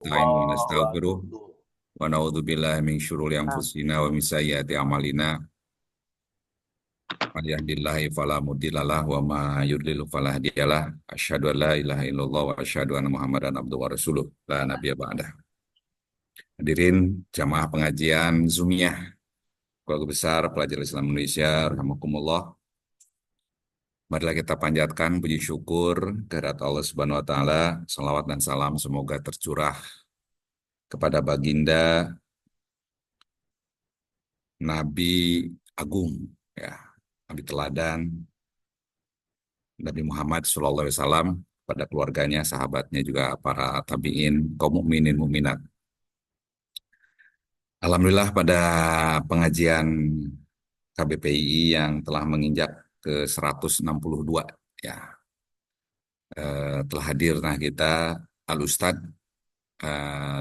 nasta'inu wa الله nastaghfiruh وأتوب wa na'udzu billahi min syururi anfusina wa min sayyiati a'malina. Man yahdihillahu fala mudhillalah wa ma yudlil fala hadiyalah. Asyhadu an la ilaha illallah wa asyhadu anna Muhammadan abduhu wa rasuluh. La nabiyya ba'dah. Hadirin jamaah pengajian Zumiyah, keluarga besar pelajar Islam Indonesia, rahimakumullah. Marilah kita panjatkan puji syukur kehadirat Allah Subhanahu wa taala. Salawat dan salam semoga tercurah kepada baginda Nabi Agung, ya, Nabi teladan Nabi Muhammad SAW, pada keluarganya, sahabatnya, juga para tabiin, kaum mukminin mukminat. Alhamdulillah pada pengajian KBPI yang telah menginjak ke 162, ya, telah hadir nah kita Al Ustadz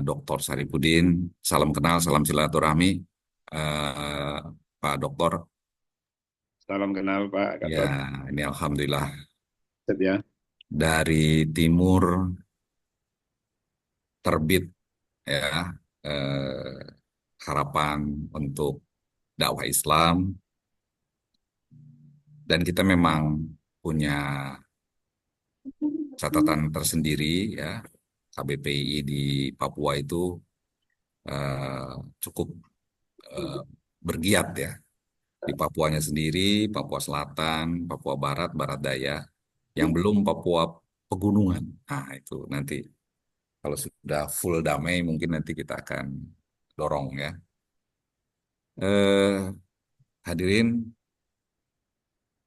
Dr. Saripudin. Salam kenal, salam silaturahmi, eh, Pak Doktor. Salam kenal Pak Ya, Gatot. ini alhamdulillah Sip ya. dari timur terbit, ya, harapan untuk dakwah Islam, dan kita memang punya catatan tersendiri, ya. KBPI di Papua itu eh, cukup eh, bergiat, ya, di Papuanya sendiri, Papua Selatan, Papua Barat, Barat Daya, yang belum Papua pegunungan. Nah, itu nanti kalau sudah full damai mungkin nanti kita akan dorong, ya. Eh, Hadirin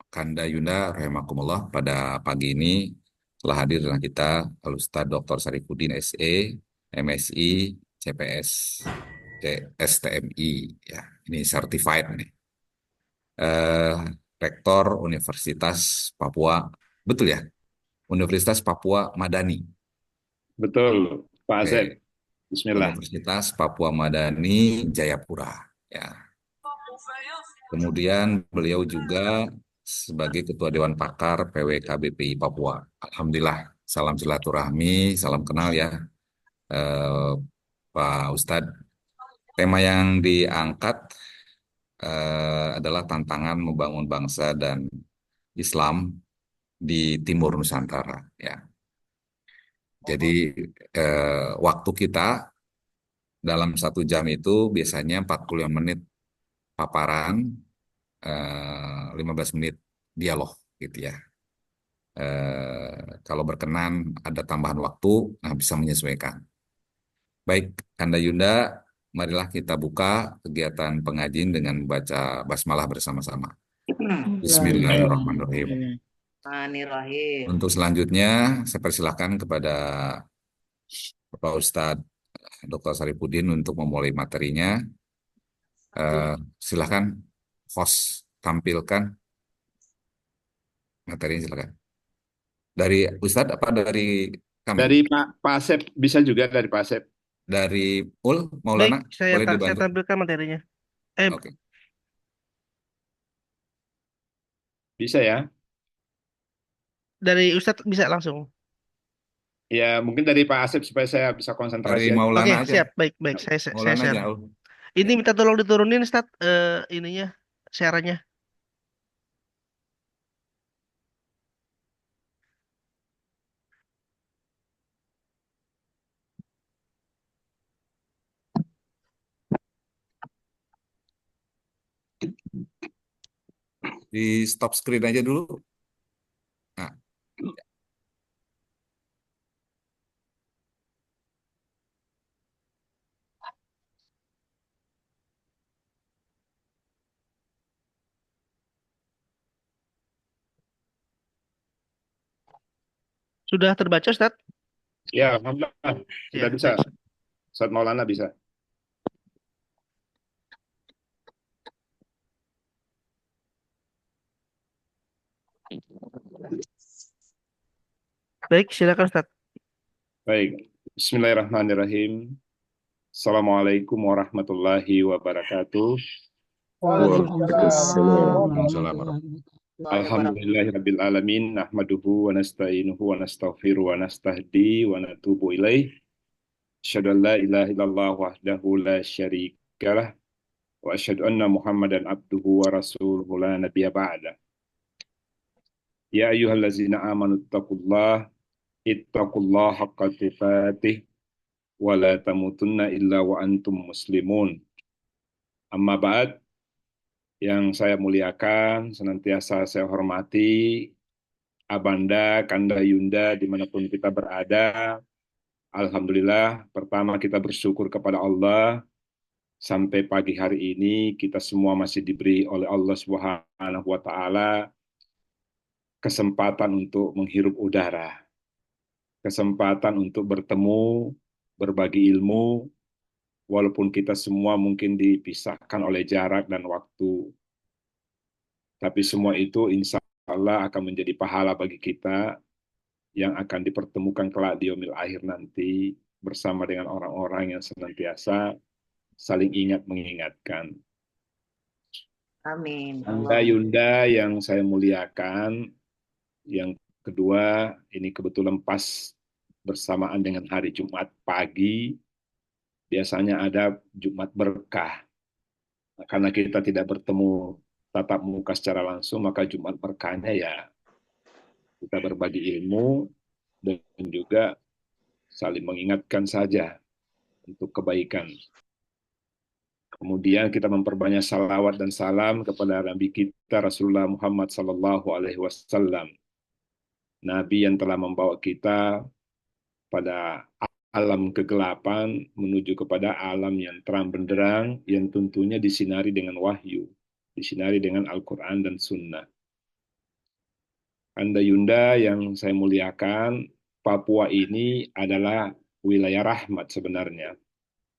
Kanda Yunda rahimakumullah, pada pagi ini telah hadir dengan kita Al Ustadz Dr. Saripudin SE, MSI, CPS, STMI, ya. Ini certified nih. Eh, Rektor Universitas Papua, betul ya? Universitas Papua Madani. Betul Pak Asep. Oke. Bismillah. Universitas Papua Madani Jayapura, ya. Kemudian beliau juga sebagai Ketua Dewan Pakar PWK Papua. Alhamdulillah, salam silaturahmi, salam kenal, ya, eh, Pak Ustadz. Tema yang diangkat adalah tantangan membangun bangsa dan Islam di Timur Nusantara, ya. Jadi waktu kita dalam 1 jam itu biasanya 45 menit paparan, 15 menit dialog, gitu ya. Kalau berkenan ada tambahan waktu, nah bisa menyesuaikan. Baik, Kanda Yunda, marilah kita buka kegiatan pengajian dengan membaca basmalah bersama-sama. Bismillahirrahmanirrahim. Bismillahirrahmanirrahim. Untuk selanjutnya, saya persilahkan kepada Bapak Ustadz Dr. Saripudin untuk memulai materinya. Silakan, host, tampilkan materinya, silakan. Dari Ustadz apa dari kami? Dari Pak Asep, bisa juga dari Pak Asep. Dari Baik, Maulana, boleh saya dibantu? tampilkan materinya. Oke. Bisa ya. Dari Ustadz bisa langsung. Ya mungkin dari Pak Asep supaya saya bisa Dari konsentrasi aja. Maulana Oke, aja. siap. Baik, baik. Saya Maulana share. aja. Ini minta tolong diturunin, Ustadz, ininya, share-nya. Di stop screen aja dulu. Nah, Sudah terbaca, Ustadz? Ya, Alhamdulillah. Sudah Ya, bisa. baik. Ustadz Maulana bisa. Baik, silakan, Ustadz. Baik. Bismillahirrahmanirrahim. Assalamualaikum warahmatullahi wabarakatuh. Waalaikumsalam. Alhamdulillahirabbil alamin, nahmaduhu wa nasta'inuhu wa nastaghfiruhu wa nastahdi wa natubu ilaih. Asyhadu an la ilaha illallah wahdahu la syarikalah wa asyhadu anna Muhammadan abduhu wa rasuluhu la nabiyya ba'da. Ya ayyuhallazina amanu ittaqullaha haqqa tuqatih wa la tamutunna illa wa antum muslimun. Amma ba'd, yang saya muliakan, senantiasa saya hormati, Abanda, Kanda, Yunda, dimanapun kita berada. Alhamdulillah, pertama kita bersyukur kepada Allah, sampai pagi hari ini kita semua masih diberi oleh Allah Subhanahu wa Ta'ala kesempatan untuk menghirup udara, kesempatan untuk bertemu, berbagi ilmu, walaupun kita semua mungkin dipisahkan oleh jarak dan waktu. Tapi semua itu insya Allah akan menjadi pahala bagi kita yang akan dipertemukan kelak di yaumil akhir nanti bersama dengan orang-orang yang senantiasa saling ingat mengingatkan. Amin. Anda Yunda yang saya muliakan, yang kedua ini kebetulan pas bersamaan dengan hari Jumat pagi, biasanya ada Jumat berkah. Karena kita tidak bertemu tatap muka secara langsung, maka Jumat berkahnya ya kita berbagi ilmu dan juga saling mengingatkan saja untuk kebaikan. Kemudian kita memperbanyak salawat dan salam kepada Nabi kita Rasulullah Muhammad SAW, Nabi yang telah membawa kita pada alam kegelapan menuju kepada alam yang terang benderang, yang tentunya disinari dengan wahyu, disinari dengan Al-Quran dan Sunnah. Anda Yunda yang saya muliakan, Papua ini adalah wilayah rahmat sebenarnya.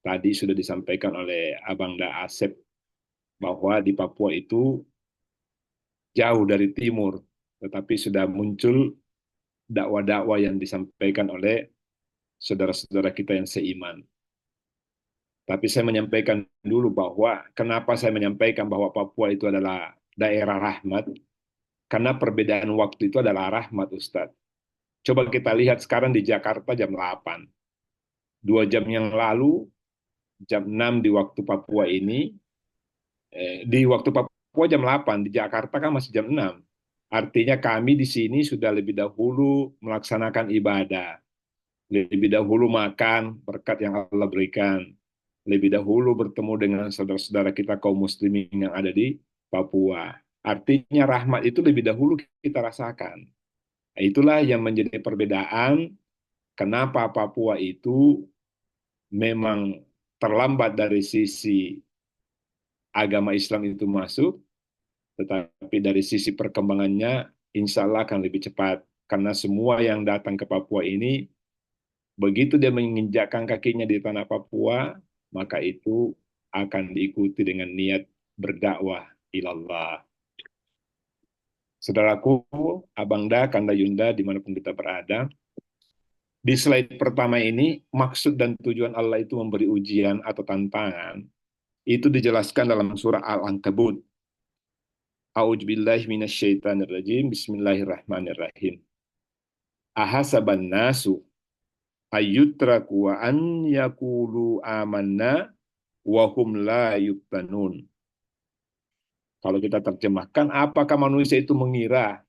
Tadi sudah disampaikan oleh Abangda Asep bahwa di Papua itu jauh dari timur, tetapi sudah muncul dakwah-dakwah yang disampaikan oleh saudara-saudara kita yang seiman. Tapi saya menyampaikan dulu bahwa kenapa saya menyampaikan bahwa Papua itu adalah daerah rahmat, karena perbedaan waktu itu adalah rahmat, Ustadz. Coba kita lihat sekarang di Jakarta jam 8. 2 jam yang lalu, jam 6 di waktu Papua ini, di waktu Papua jam 8, di Jakarta kan masih jam 6. Artinya kami di sini sudah lebih dahulu melaksanakan ibadah, lebih dahulu makan berkat yang Allah berikan, lebih dahulu bertemu dengan saudara-saudara kita kaum muslimin yang ada di Papua. Artinya rahmat itu lebih dahulu kita rasakan. Itulah yang menjadi perbedaan kenapa Papua itu memang terlambat dari sisi agama Islam itu masuk, tetapi dari sisi perkembangannya insya Allah akan lebih cepat. Karena semua yang datang ke Papua ini, begitu dia menginjakkan kakinya di tanah Papua, maka itu akan diikuti dengan niat berdakwah ilallah. Saudaraku, Abangda, Kanda Yunda, dimanapun kita berada, di slide pertama ini, maksud dan tujuan Allah itu memberi ujian atau tantangan, itu dijelaskan dalam surah Al-Ankabut. A'udzubillahi minasyaitonirrajim, bismillahirrahmanirrahim. Ahasaban nasu ayyutraku wa an yaqulu amanna wa hum la yuftanun. Kalau kita terjemahkan, apakah manusia itu mengira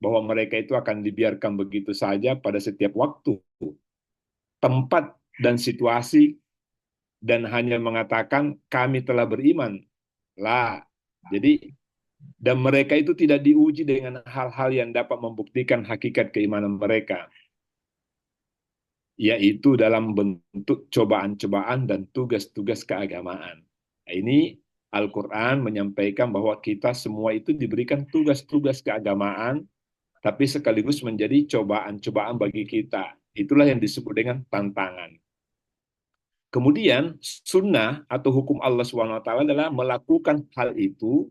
bahwa mereka itu akan dibiarkan begitu saja pada setiap waktu, tempat, dan situasi, dan hanya mengatakan kami telah beriman? Lah, jadi dan mereka itu tidak diuji dengan hal-hal yang dapat membuktikan hakikat keimanan mereka, yaitu dalam bentuk cobaan-cobaan dan tugas-tugas keagamaan. Nah, ini Al-Quran menyampaikan bahwa kita semua itu diberikan tugas-tugas keagamaan, tapi sekaligus menjadi cobaan-cobaan bagi kita. Itulah yang disebut dengan tantangan. Kemudian sunnah atau hukum Allah SWT adalah melakukan hal itu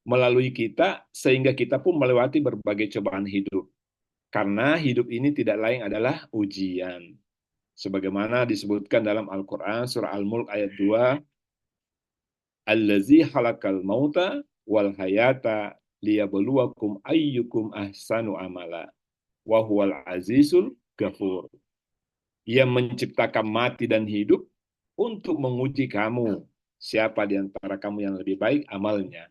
melalui kita sehingga kita pun melewati berbagai cobaan hidup. Karena hidup ini tidak lain adalah ujian. Sebagaimana disebutkan dalam Al-Quran surah Al-Mulk ayat 2, Allazi khalaqal mauta wal hayata liyabluwakum ayyukum ahsanu amala wa huwal azizul ghafur. Ia menciptakan mati dan hidup untuk menguji kamu. Siapa di antara kamu yang lebih baik amalnya.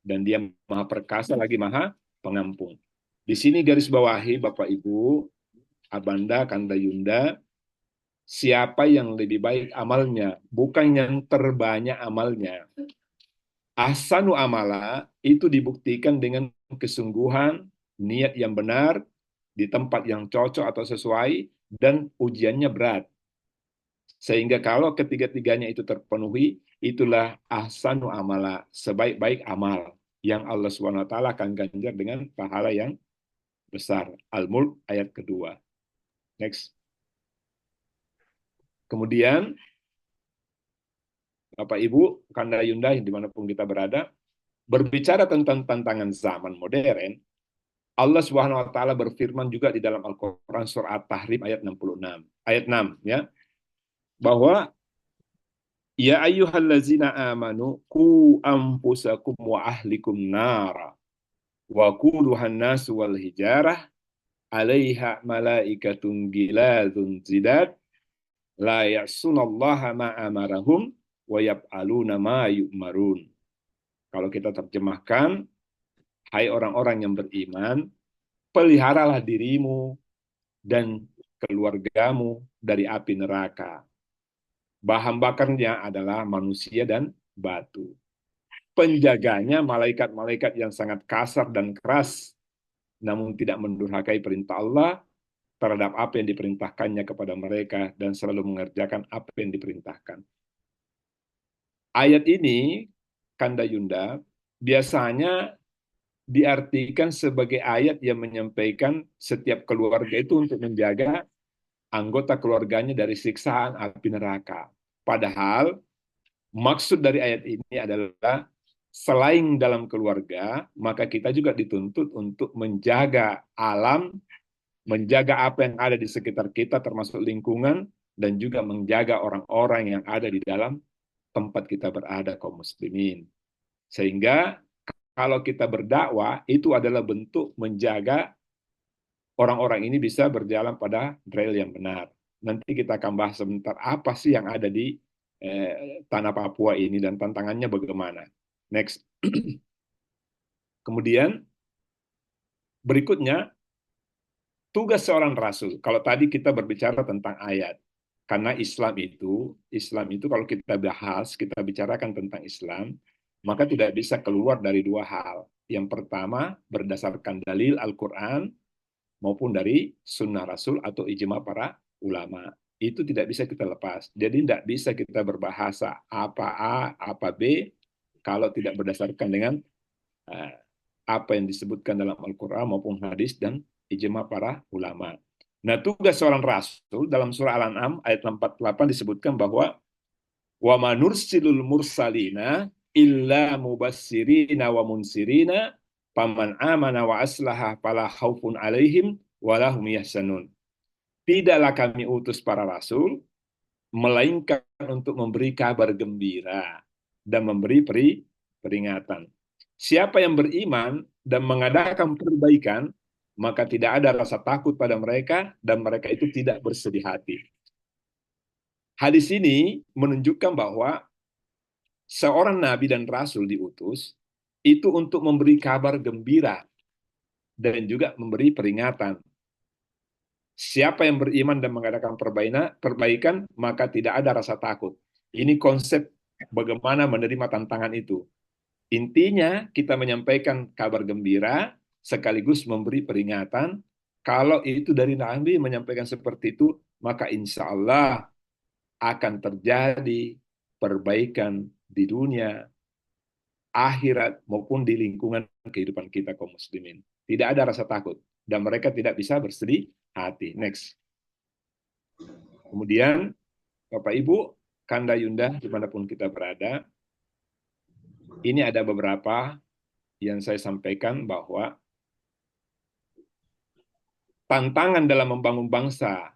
Dan dia maha perkasa lagi maha pengampun. Di sini garis bawahi Bapak Ibu, Abanda, Kanda Yunda, siapa yang lebih baik amalnya, bukan yang terbanyak amalnya. Ahsanu amala itu dibuktikan dengan kesungguhan, niat yang benar, di tempat yang cocok atau sesuai, dan ujiannya berat. Sehingga kalau ketiga-tiganya itu terpenuhi, itulah ahsanu amala, sebaik-baik amal yang Allah SWT akan ganjar dengan pahala yang besar. Al-Mulk ayat kedua. Next. Kemudian, Bapak Ibu, Kanda Yunda, dimanapun kita berada, berbicara tentang tantangan zaman modern, Allah Subhanahu wa taala berfirman juga di dalam Al-Qur'an surah At-Tahrim ayat 66. Ayat 6 ya, bahwa ya ayyuhallazina amanu qu anfusakum wa ahlikum nara wa quduhan nas wal hijarah 'alaiha malaikatun giladzun zidat la ya'sunallaha ma amarahum wa yaf'aluna ma yu'marun. Kalau kita terjemahkan, hai orang-orang yang beriman, peliharalah dirimu dan keluargamu dari api neraka. Bahan bakarnya adalah manusia dan batu. Penjaganya malaikat-malaikat yang sangat kasar dan keras, namun tidak mendurhakai perintah Allah terhadap apa yang diperintahkannya kepada mereka dan selalu mengerjakan apa yang diperintahkan. Ayat ini, Kanda Yunda, biasanya diartikan sebagai ayat yang menyampaikan setiap keluarga itu untuk menjaga anggota keluarganya dari siksaan api neraka. Padahal maksud dari ayat ini adalah selain dalam keluarga, maka kita juga dituntut untuk menjaga alam, menjaga apa yang ada di sekitar kita termasuk lingkungan, dan juga menjaga orang-orang yang ada di dalam tempat kita berada kaum muslimin. Sehingga kalau kita berdakwah, itu adalah bentuk menjaga orang-orang ini bisa berjalan pada trail yang benar. Nanti kita akan bahas sebentar apa sih yang ada di tanah Papua ini dan tantangannya bagaimana. Next. Kemudian berikutnya, tugas seorang rasul. Kalau tadi kita berbicara tentang ayat, karena Islam itu kalau kita bahas, kita bicarakan tentang Islam, maka tidak bisa keluar dari dua hal. Yang pertama, berdasarkan dalil Al-Quran, maupun dari sunnah Rasul atau ijma para ulama. Itu tidak bisa kita lepas. Jadi tidak bisa kita berbahasa apa A, apa B, kalau tidak berdasarkan dengan apa yang disebutkan dalam Al-Quran maupun hadis dan ijma para ulama. Nah, tugas seorang Rasul dalam surah Al-An'am ayat 48 disebutkan bahwa wa manursilul mursalina illa mubassirina wa munsirina paman amana wa aslaha fala khaufun alaihim walahum yahsanun. Tidaklah kami utus para rasul melainkan untuk memberi kabar gembira dan memberi peringatan. Siapa yang beriman dan mengadakan perbaikan, maka tidak ada rasa takut pada mereka dan mereka itu tidak bersedih hati. Hadis ini menunjukkan bahwa seorang nabi dan rasul diutus itu untuk memberi kabar gembira dan juga memberi peringatan. Siapa yang beriman dan mengadakan perbaikan, maka tidak ada rasa takut. Ini konsep bagaimana menerima tantangan itu. Intinya kita menyampaikan kabar gembira sekaligus memberi peringatan. Kalau itu dari Nabi menyampaikan seperti itu, maka insya Allah akan terjadi perbaikan di dunia, akhirat maupun di lingkungan kehidupan kita kaum muslimin. Tidak ada rasa takut dan mereka tidak bisa bersedih hati. Next. Kemudian Bapak Ibu, Kanda Yunda dimanapun kita berada, ini ada beberapa yang saya sampaikan bahwa tantangan dalam membangun bangsa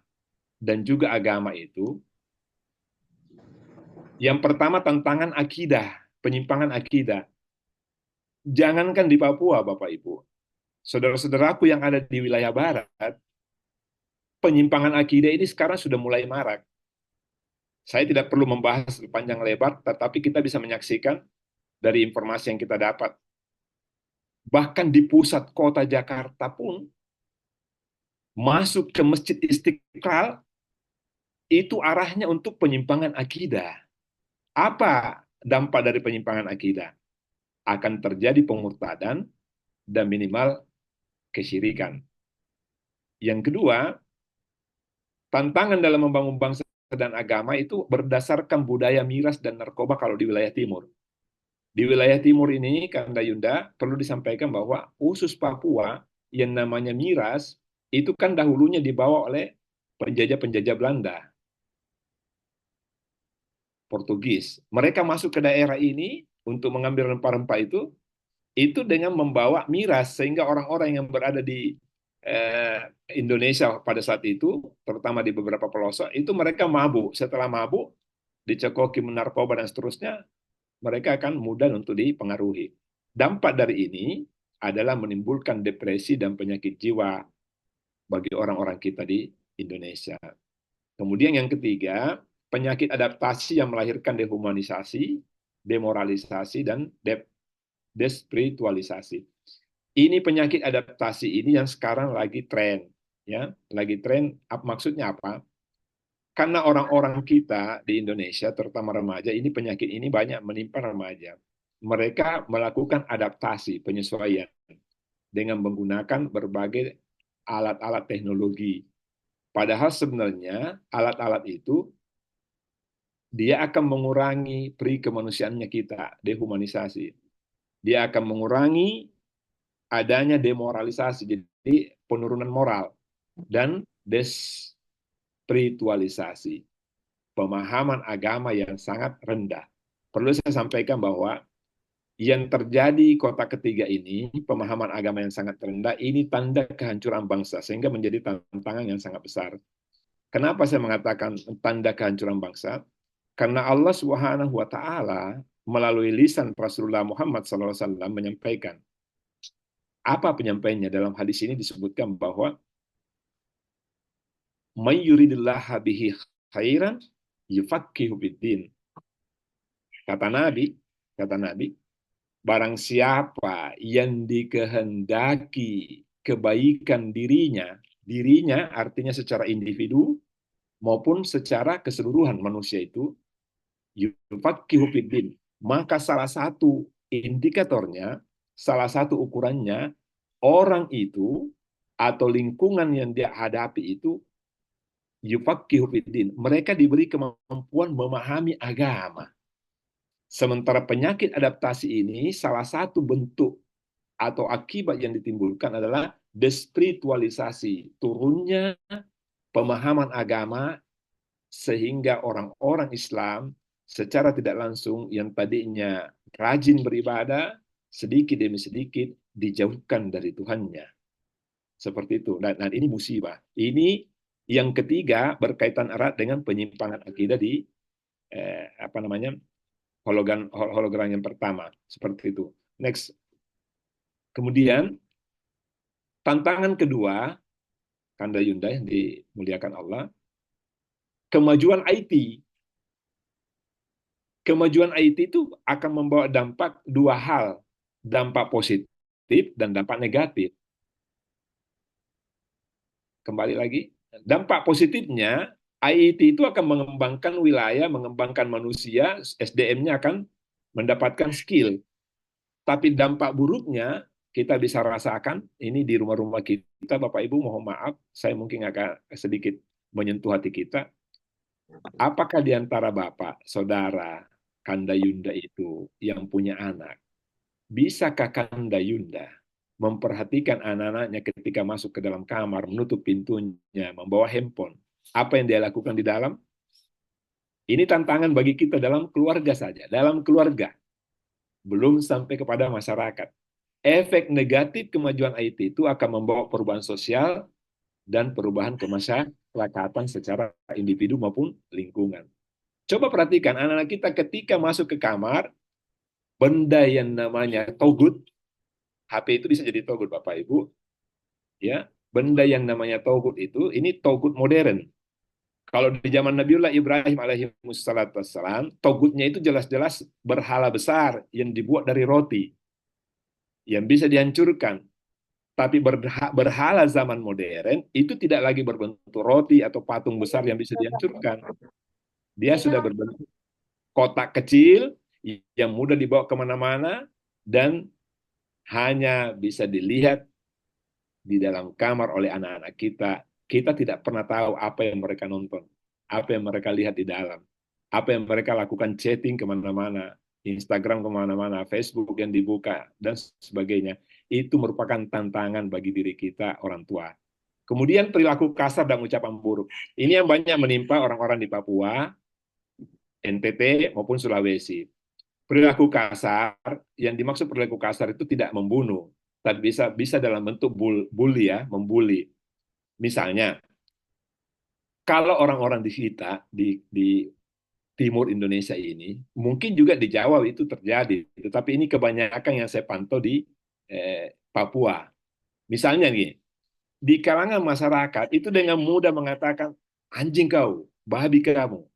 dan juga agama itu, yang pertama tantangan akidah, penyimpangan akidah. Jangankan di Papua, Bapak Ibu, saudara-saudaraku yang ada di wilayah barat, penyimpangan akidah ini sekarang sudah mulai marak. Saya tidak perlu membahas panjang lebar, tetapi kita bisa menyaksikan dari informasi yang kita dapat. Bahkan di pusat kota Jakarta pun, masuk ke Masjid Istiqlal, itu arahnya untuk penyimpangan akidah. Apa dampak dari penyimpangan akidah? Akan terjadi pemurtadan dan minimal kesyirikan. Yang kedua, tantangan dalam membangun bangsa dan agama itu berdasarkan budaya miras dan narkoba kalau di wilayah timur. Di wilayah timur ini, Kanda Yunda, perlu disampaikan bahwa khusus Papua yang namanya miras, itu kan dahulunya dibawa oleh penjajah-penjajah Belanda, Portugis. Mereka masuk ke daerah ini untuk mengambil rempah-rempah itu dengan membawa miras, sehingga orang-orang yang berada di Indonesia pada saat itu, terutama di beberapa pelosok, itu mereka mabuk. Setelah mabuk, dicekoki narkoba dan seterusnya, mereka akan mudah untuk dipengaruhi. Dampak dari ini adalah menimbulkan depresi dan penyakit jiwa bagi orang-orang kita di Indonesia. Kemudian yang ketiga, penyakit adaptasi yang melahirkan dehumanisasi, demoralisasi, dan despiritualisasi. Ini penyakit adaptasi ini yang sekarang lagi tren, ya, lagi tren. Maksudnya apa? Karena orang-orang kita di Indonesia, terutama remaja, ini penyakit ini banyak menimpa remaja. Mereka melakukan adaptasi, penyesuaian dengan menggunakan berbagai alat-alat teknologi. Padahal sebenarnya alat-alat itu dia akan mengurangi peri kemanusiaannya kita, dehumanisasi. Dia akan mengurangi adanya demoralisasi, jadi penurunan moral, dan despiritualisasi, pemahaman agama yang sangat rendah. Perlu saya sampaikan bahwa yang terjadi kota ketiga ini, pemahaman agama yang sangat rendah, ini tanda kehancuran bangsa, sehingga menjadi tantangan yang sangat besar. Kenapa saya mengatakan tanda kehancuran bangsa? Karena Allah Subhanahu wa Ta'ala melalui lisan Rasulullah Muhammad SAW menyampaikan. Apa penyampaiannya? Dalam hadis ini disebutkan bahwa may yuridillahu bihi khairan yufaqihu fiddin. Kata Nabi, barang siapa yang dikehendaki kebaikan dirinya artinya secara individu maupun secara keseluruhan manusia itu, yufaqihu fiddin, maka salah satu indikatornya, salah satu ukurannya, orang itu atau lingkungan yang dia hadapi itu yufaqihu fiddin, mereka diberi kemampuan memahami agama. Sementara penyakit adaptasi ini salah satu bentuk atau akibat yang ditimbulkan adalah despiritualisasi, turunnya pemahaman agama, sehingga orang-orang Islam secara tidak langsung yang tadinya rajin beribadah, sedikit demi sedikit dijauhkan dari Tuhannya. Seperti itu. Dan ini musibah. Ini yang ketiga berkaitan erat dengan penyimpangan akidah di hologram yang pertama. Seperti itu. Next. Kemudian tantangan kedua, Kanda Yunda yang dimuliakan Allah, kemajuan IT. Kemajuan IT itu akan membawa dampak dua hal, dampak positif dan dampak negatif. Kembali lagi, dampak positifnya, IT itu akan mengembangkan wilayah, mengembangkan manusia, SDM-nya akan mendapatkan skill. Tapi dampak buruknya, kita bisa rasakan, ini di rumah-rumah kita, Bapak Ibu, mohon maaf, saya mungkin agak sedikit menyentuh hati kita. Apakah di antara Bapak, Saudara, Kanda Yunda itu yang punya anak, bisakah Kanda Yunda memperhatikan anak-anaknya ketika masuk ke dalam kamar, menutup pintunya, membawa handphone, apa yang dia lakukan di dalam? Ini tantangan bagi kita dalam keluarga saja, dalam keluarga, belum sampai kepada masyarakat. Efek negatif kemajuan IT itu akan membawa perubahan sosial dan perubahan kemasyarakatan secara individu maupun lingkungan. Coba perhatikan anak-anak kita ketika masuk ke kamar, benda yang namanya togut, HP itu bisa jadi togut Bapak Ibu, ya, benda yang namanya tauhid itu, ini tauhid modern. Kalau di zaman Nabiullah Ibrahim alaihi wassalam, tauhidnya itu jelas-jelas berhala besar yang dibuat dari roti, yang bisa dihancurkan. Tapi berhala zaman modern itu tidak lagi berbentuk roti atau patung besar yang bisa dihancurkan. Dia sudah berbentuk kotak kecil yang mudah dibawa kemana-mana dan hanya bisa dilihat di dalam kamar oleh anak-anak kita. Kita tidak pernah tahu apa yang mereka nonton, apa yang mereka lihat di dalam, apa yang mereka lakukan chatting kemana-mana, Instagram kemana-mana, Facebook yang dibuka, dan sebagainya. Itu merupakan tantangan bagi diri kita, orang tua. Kemudian perilaku kasar dan ucapan buruk. Ini yang banyak menimpa orang-orang di Papua, NTT maupun Sulawesi. Perilaku kasar, yang dimaksud perilaku kasar itu tidak membunuh, tapi bisa dalam bentuk bully ya, membuli. Misalnya, kalau orang-orang di kita di timur Indonesia ini, mungkin juga di Jawa itu terjadi, tetapi ini kebanyakan yang saya pantau di Papua. Misalnya nih, di kalangan masyarakat itu dengan mudah mengatakan anjing kau, babi kamu.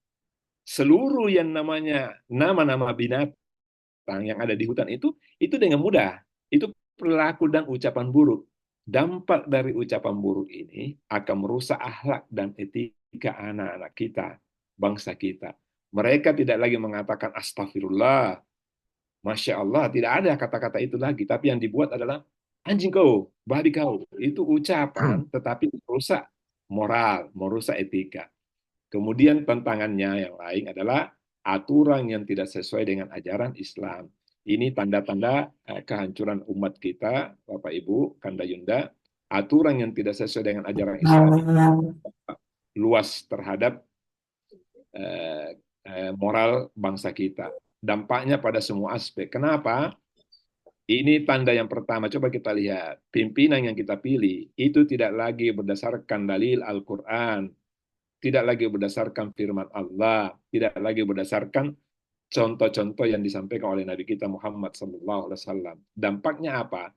Seluruh yang namanya nama-nama binatang yang ada di hutan itu dengan mudah. Itu perilaku dan ucapan buruk. Dampak dari ucapan buruk ini akan merusak akhlak dan etika anak-anak kita, bangsa kita. Mereka tidak lagi mengatakan astagfirullah, masya Allah, tidak ada kata-kata itu lagi. Tapi yang dibuat adalah anjing kau, babi kau. Itu ucapan, tetapi merusak moral, merusak etika. Kemudian tantangannya yang lain adalah aturan yang tidak sesuai dengan ajaran Islam. Ini tanda-tanda kehancuran umat kita, Bapak Ibu, Kanda Yunda. Aturan yang tidak sesuai dengan ajaran Islam luas terhadap moral bangsa kita. Dampaknya pada semua aspek. Kenapa? Ini tanda yang pertama. Coba kita lihat. Pimpinan yang kita pilih itu tidak lagi berdasarkan dalil Al-Quran, tidak lagi berdasarkan firman Allah, tidak lagi berdasarkan contoh-contoh yang disampaikan oleh Nabi kita Muhammad SAW. Dampaknya apa?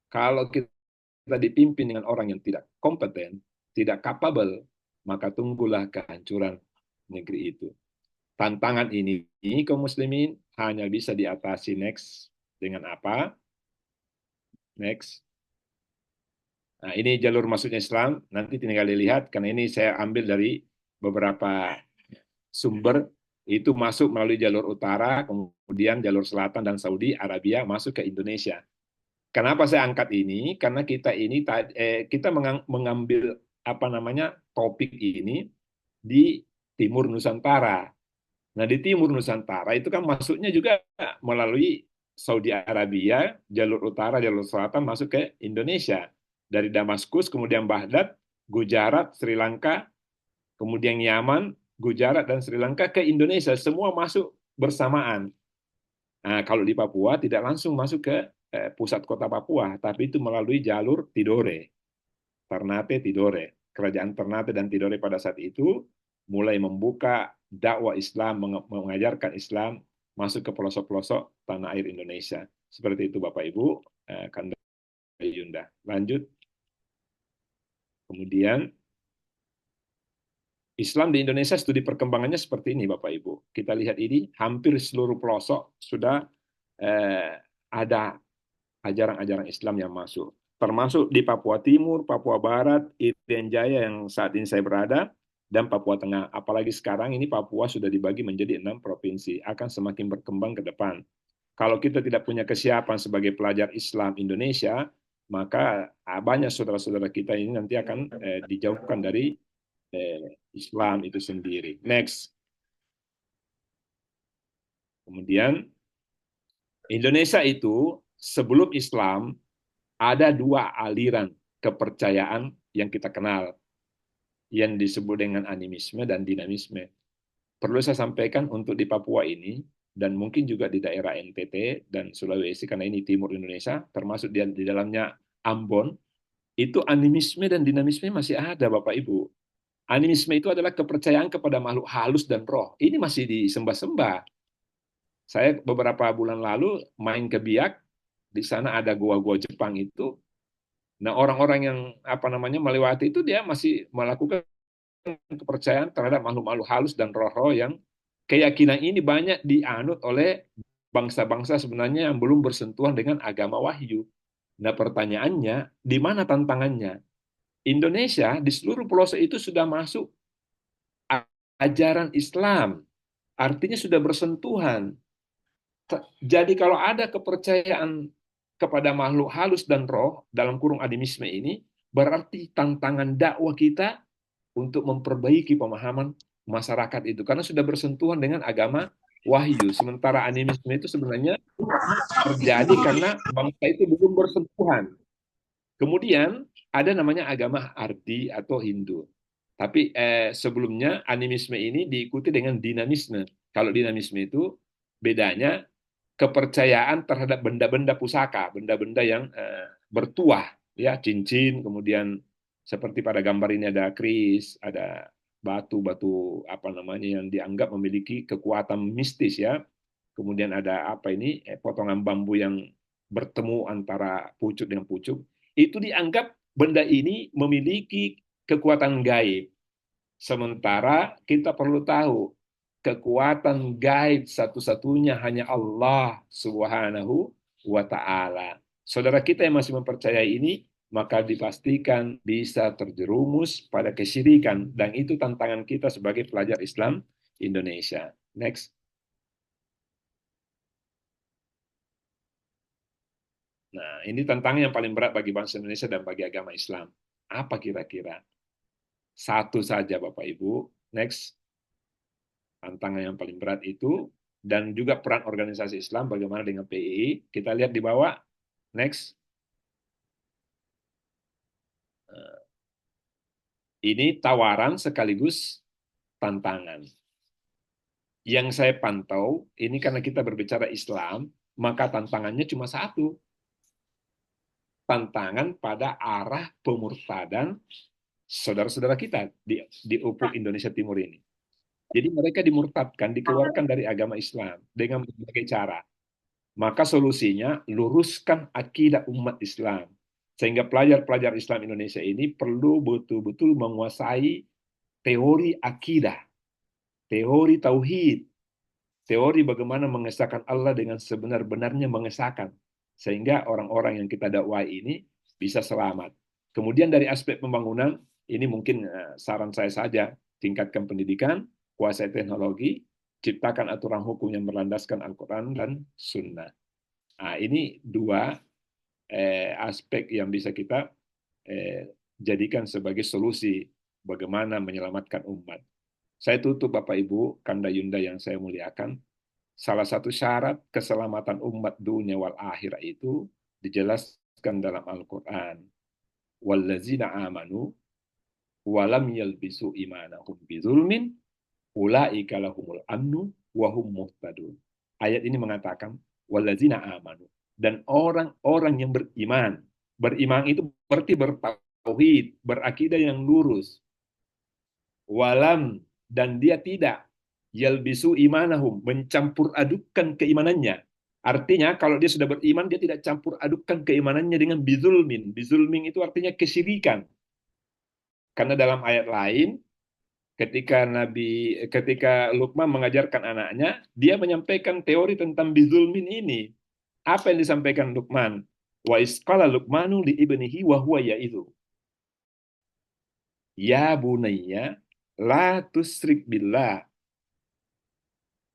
Kalau kita dipimpin dengan orang yang tidak kompeten, tidak capable, maka tunggulah kehancuran negeri itu. Tantangan ini, kaum muslimin, hanya bisa diatasi next dengan apa? Next. Nah, ini jalur masuknya Islam, nanti tinggal dilihat, karena ini saya ambil dari beberapa sumber, itu masuk melalui jalur utara, kemudian jalur selatan dan Saudi Arabia masuk ke Indonesia. Kenapa saya angkat ini? Karena kita mengambil topik ini di Timur Nusantara. Nah, di Timur Nusantara itu kan masuknya juga melalui Saudi Arabia, jalur utara, jalur selatan masuk ke Indonesia. Dari Damaskus, kemudian Baghdad, Gujarat, Sri Lanka, kemudian Yaman, Gujarat, dan Sri Lanka ke Indonesia. Semua masuk bersamaan. Nah, kalau di Papua tidak langsung masuk ke pusat kota Papua, tapi itu melalui jalur Tidore, Ternate Tidore. Kerajaan Ternate dan Tidore pada saat itu mulai membuka dakwah Islam, mengajarkan Islam masuk ke pelosok-pelosok tanah air Indonesia. Seperti itu Bapak Ibu, Kanda Yunda. Lanjut. Kemudian Islam di Indonesia studi perkembangannya seperti ini Bapak Ibu. Kita lihat ini hampir seluruh pelosok sudah ada ajaran-ajaran Islam yang masuk. Termasuk di Papua Timur, Papua Barat, Irian Jaya yang saat ini saya berada, dan Papua Tengah. Apalagi sekarang ini Papua sudah dibagi menjadi 6 provinsi. Akan semakin berkembang ke depan. Kalau kita tidak punya kesiapan sebagai pelajar Islam Indonesia, maka banyak saudara-saudara kita ini nanti akan dijauhkan dari Islam itu sendiri. Next. Kemudian Indonesia itu sebelum Islam ada 2 aliran kepercayaan yang kita kenal, yang disebut dengan animisme dan dinamisme. Perlu saya sampaikan untuk di Papua ini, dan mungkin juga di daerah NTT dan Sulawesi, karena ini timur Indonesia, termasuk di dalamnya Ambon, itu animisme dan dinamisme masih ada Bapak Ibu. Animisme itu adalah kepercayaan kepada makhluk halus dan roh. Ini masih disembah-sembah. Saya beberapa bulan lalu main ke Biak, di sana ada gua-gua Jepang itu, Nah, orang-orang yang melewati itu dia masih melakukan kepercayaan terhadap makhluk-makhluk halus dan roh-roh yang keyakinan ini banyak dianut oleh bangsa-bangsa sebenarnya yang belum bersentuhan dengan agama wahyu. Nah, pertanyaannya, di mana tantangannya? Indonesia di seluruh pelosok itu sudah masuk ajaran Islam, artinya sudah bersentuhan. Jadi kalau ada kepercayaan kepada makhluk halus dan roh dalam kurung animisme ini, berarti tantangan dakwah kita untuk memperbaiki pemahaman masyarakat itu karena sudah bersentuhan dengan agama wahyu. Sementara animisme itu sebenarnya terjadi karena bangsa itu belum bersentuhan. Kemudian ada namanya agama Ardi atau Hindu. Tapi sebelumnya animisme ini diikuti dengan dinamisme. Kalau dinamisme itu bedanya kepercayaan terhadap benda-benda pusaka, benda-benda yang bertuah, ya cincin, kemudian seperti pada gambar ini ada keris, ada batu-batu yang dianggap memiliki kekuatan mistis ya. Kemudian ada potongan bambu yang bertemu antara pucuk dengan pucuk. Itu dianggap benda ini memiliki kekuatan gaib. Sementara kita perlu tahu kekuatan gaib satu-satunya hanya Allah Subhanahu wa taala. Saudara kita yang masih mempercayai ini, maka dipastikan bisa terjerumus pada kesyirikan dan itu tantangan kita sebagai pelajar Islam Indonesia. Next. Nah, ini tantangan yang paling berat bagi bangsa Indonesia dan bagi agama Islam. Apa kira-kira? Satu saja Bapak Ibu. Next. Tantangan yang paling berat itu dan juga peran organisasi Islam bagaimana dengan PII. Kita lihat di bawah. Next. Ini tawaran sekaligus tantangan. Yang saya pantau, ini karena kita berbicara Islam, maka tantangannya cuma satu. Tantangan pada arah pemurtadan saudara-saudara kita di ufuk Indonesia Timur ini. Jadi mereka dimurtadkan, dikeluarkan dari agama Islam dengan berbagai cara. Maka solusinya luruskan akidah umat Islam. Sehingga pelajar-pelajar Islam Indonesia ini perlu betul-betul menguasai teori akidah, teori tauhid, teori bagaimana mengesahkan Allah dengan sebenar-benarnya mengesahkan. Sehingga orang-orang yang kita dakwai ini bisa selamat. Kemudian dari aspek pembangunan, ini mungkin saran saya saja, tingkatkan pendidikan, kuasai teknologi, ciptakan aturan hukum yang berlandaskan Al-Quran dan Sunnah. Nah, ini dua aspek yang bisa kita jadikan sebagai solusi bagaimana menyelamatkan umat. Saya tutup Bapak Ibu, Kanda Yunda yang saya muliakan. Salah satu syarat keselamatan umat dunia wal akhirat itu dijelaskan dalam Al-Quran. Wallazina amanu walam yalbisu imanahum bizulmin ulaika lahumul amnu wahum muhtadun. Ayat ini mengatakan wallazina amanu, dan orang-orang yang beriman. Beriman itu berarti bertauhid, berakidah yang lurus. Walam, dan dia tidak yalbisu imanahum, mencampur adukkan keimanannya. Artinya kalau dia sudah beriman, dia tidak campur adukkan keimanannya dengan bizulmin. Bizulmin itu artinya kesyirikan. Karena dalam ayat lain, ketika Luqman mengajarkan anaknya, dia menyampaikan teori tentang bizulmin ini. Apa yang disampaikan Luqman? Wa isqala Luqmanu li ibnihi wa huwa ya'idhu. Ya bunayya la tusrik billah.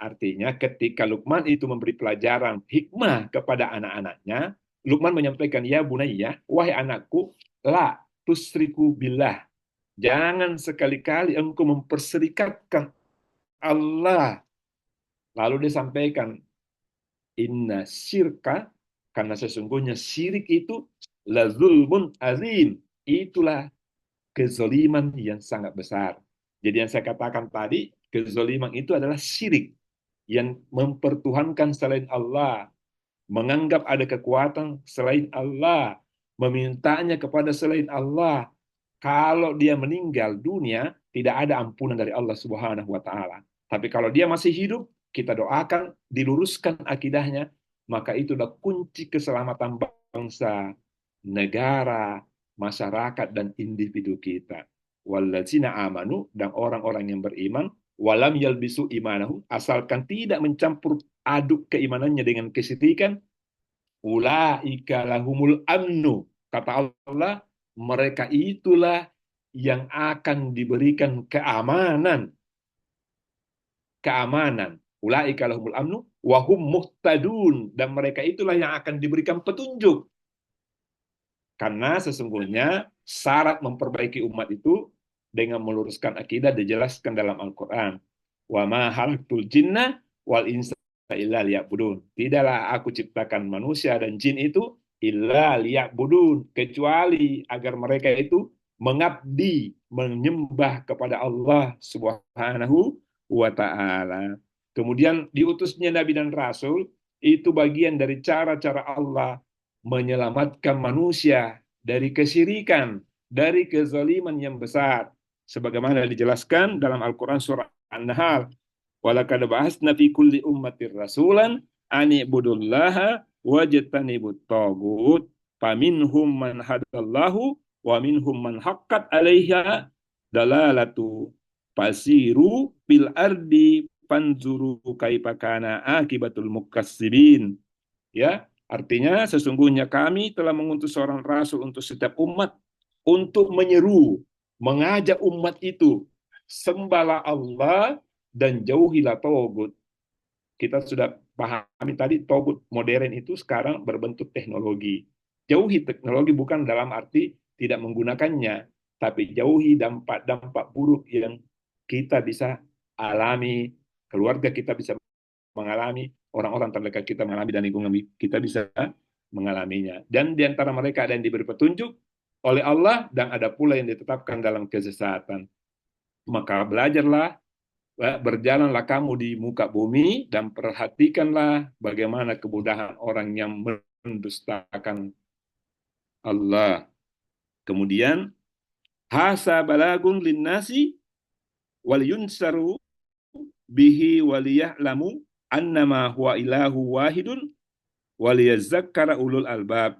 Artinya ketika Luqman itu memberi pelajaran hikmah kepada anak-anaknya, Luqman menyampaikan, ya bunayya, wahai anakku, la tusriku billah. Jangan sekali-kali engkau memperserikatkan Allah. Lalu dia sampaikan, inna syirka, karena sesungguhnya syirik itu la zulmun azim. Itulah kezoliman yang sangat besar. Jadi yang saya katakan tadi, kezoliman itu adalah syirik yang mempertuhankan selain Allah, menganggap ada kekuatan selain Allah, memintanya kepada selain Allah. Kalau dia meninggal dunia, tidak ada ampunan dari Allah Subhanahu wa taala. Tapi kalau dia masih hidup, kita doakan diluruskan akidahnya, maka itulah kunci keselamatan bangsa, negara, masyarakat dan individu kita. Wallazina amanu, dan orang-orang yang beriman, walam yalbisu imanahum, asalkan tidak mencampur aduk keimanannya dengan kesyirikan, ulaika lahumul amnu. Kata Allah, mereka itulah yang akan diberikan keamanan. Keamanan. Ulaika lahumul amnu wahum muhtadun, dan mereka itulah yang akan diberikan petunjuk. Karena sesungguhnya syarat memperbaiki umat itu dengan meluruskan akidah dijelaskan dalam Al-Quran. Wa ma halaqtul jinna wal insa illa liya'budun. Tidaklah aku ciptakan manusia dan jin itu illa liya'budun, kecuali agar mereka itu mengabdi, menyembah kepada Allah Subhanahu wa ta'ala. Kemudian diutusnya Nabi dan Rasul itu bagian dari cara-cara Allah menyelamatkan manusia dari kesyirikan, dari kezaliman yang besar. Sebagaimana dijelaskan dalam Al-Quran surah An-Nahl, walaqad ba'atsna fi kulli ummatir rasulan an ibudullaha wajtanibut tagut faminhum man hadallahu wa minhum man haqqat 'alaiha dalalatu fasiru fil ardi fanzuru kaifa kana akibatul mukazzibin. Ya, artinya sesungguhnya kami telah mengutus seorang rasul untuk setiap umat untuk menyeru, mengajak umat itu sembahlah Allah dan jauhilah togut. Kita sudah pahami tadi, togut modern itu sekarang berbentuk teknologi. Jauhi teknologi bukan dalam arti tidak menggunakannya, tapi jauhi dampak-dampak buruk yang kita bisa alami, keluarga kita bisa mengalami, orang-orang terdekat kita mengalami, dan lingkungan kita bisa mengalaminya. Dan di antara mereka ada yang diberi petunjuk oleh Allah, dan ada pula yang ditetapkan dalam kesesatan. Maka belajarlah, berjalanlah kamu di muka bumi, dan perhatikanlah bagaimana kebodohan orang yang mendustakan Allah. Kemudian, hasa balagun linnasi wal yunsaru bihi waliya'lamu annama huwa ilahu wahidun waliyazakkara ulul albab.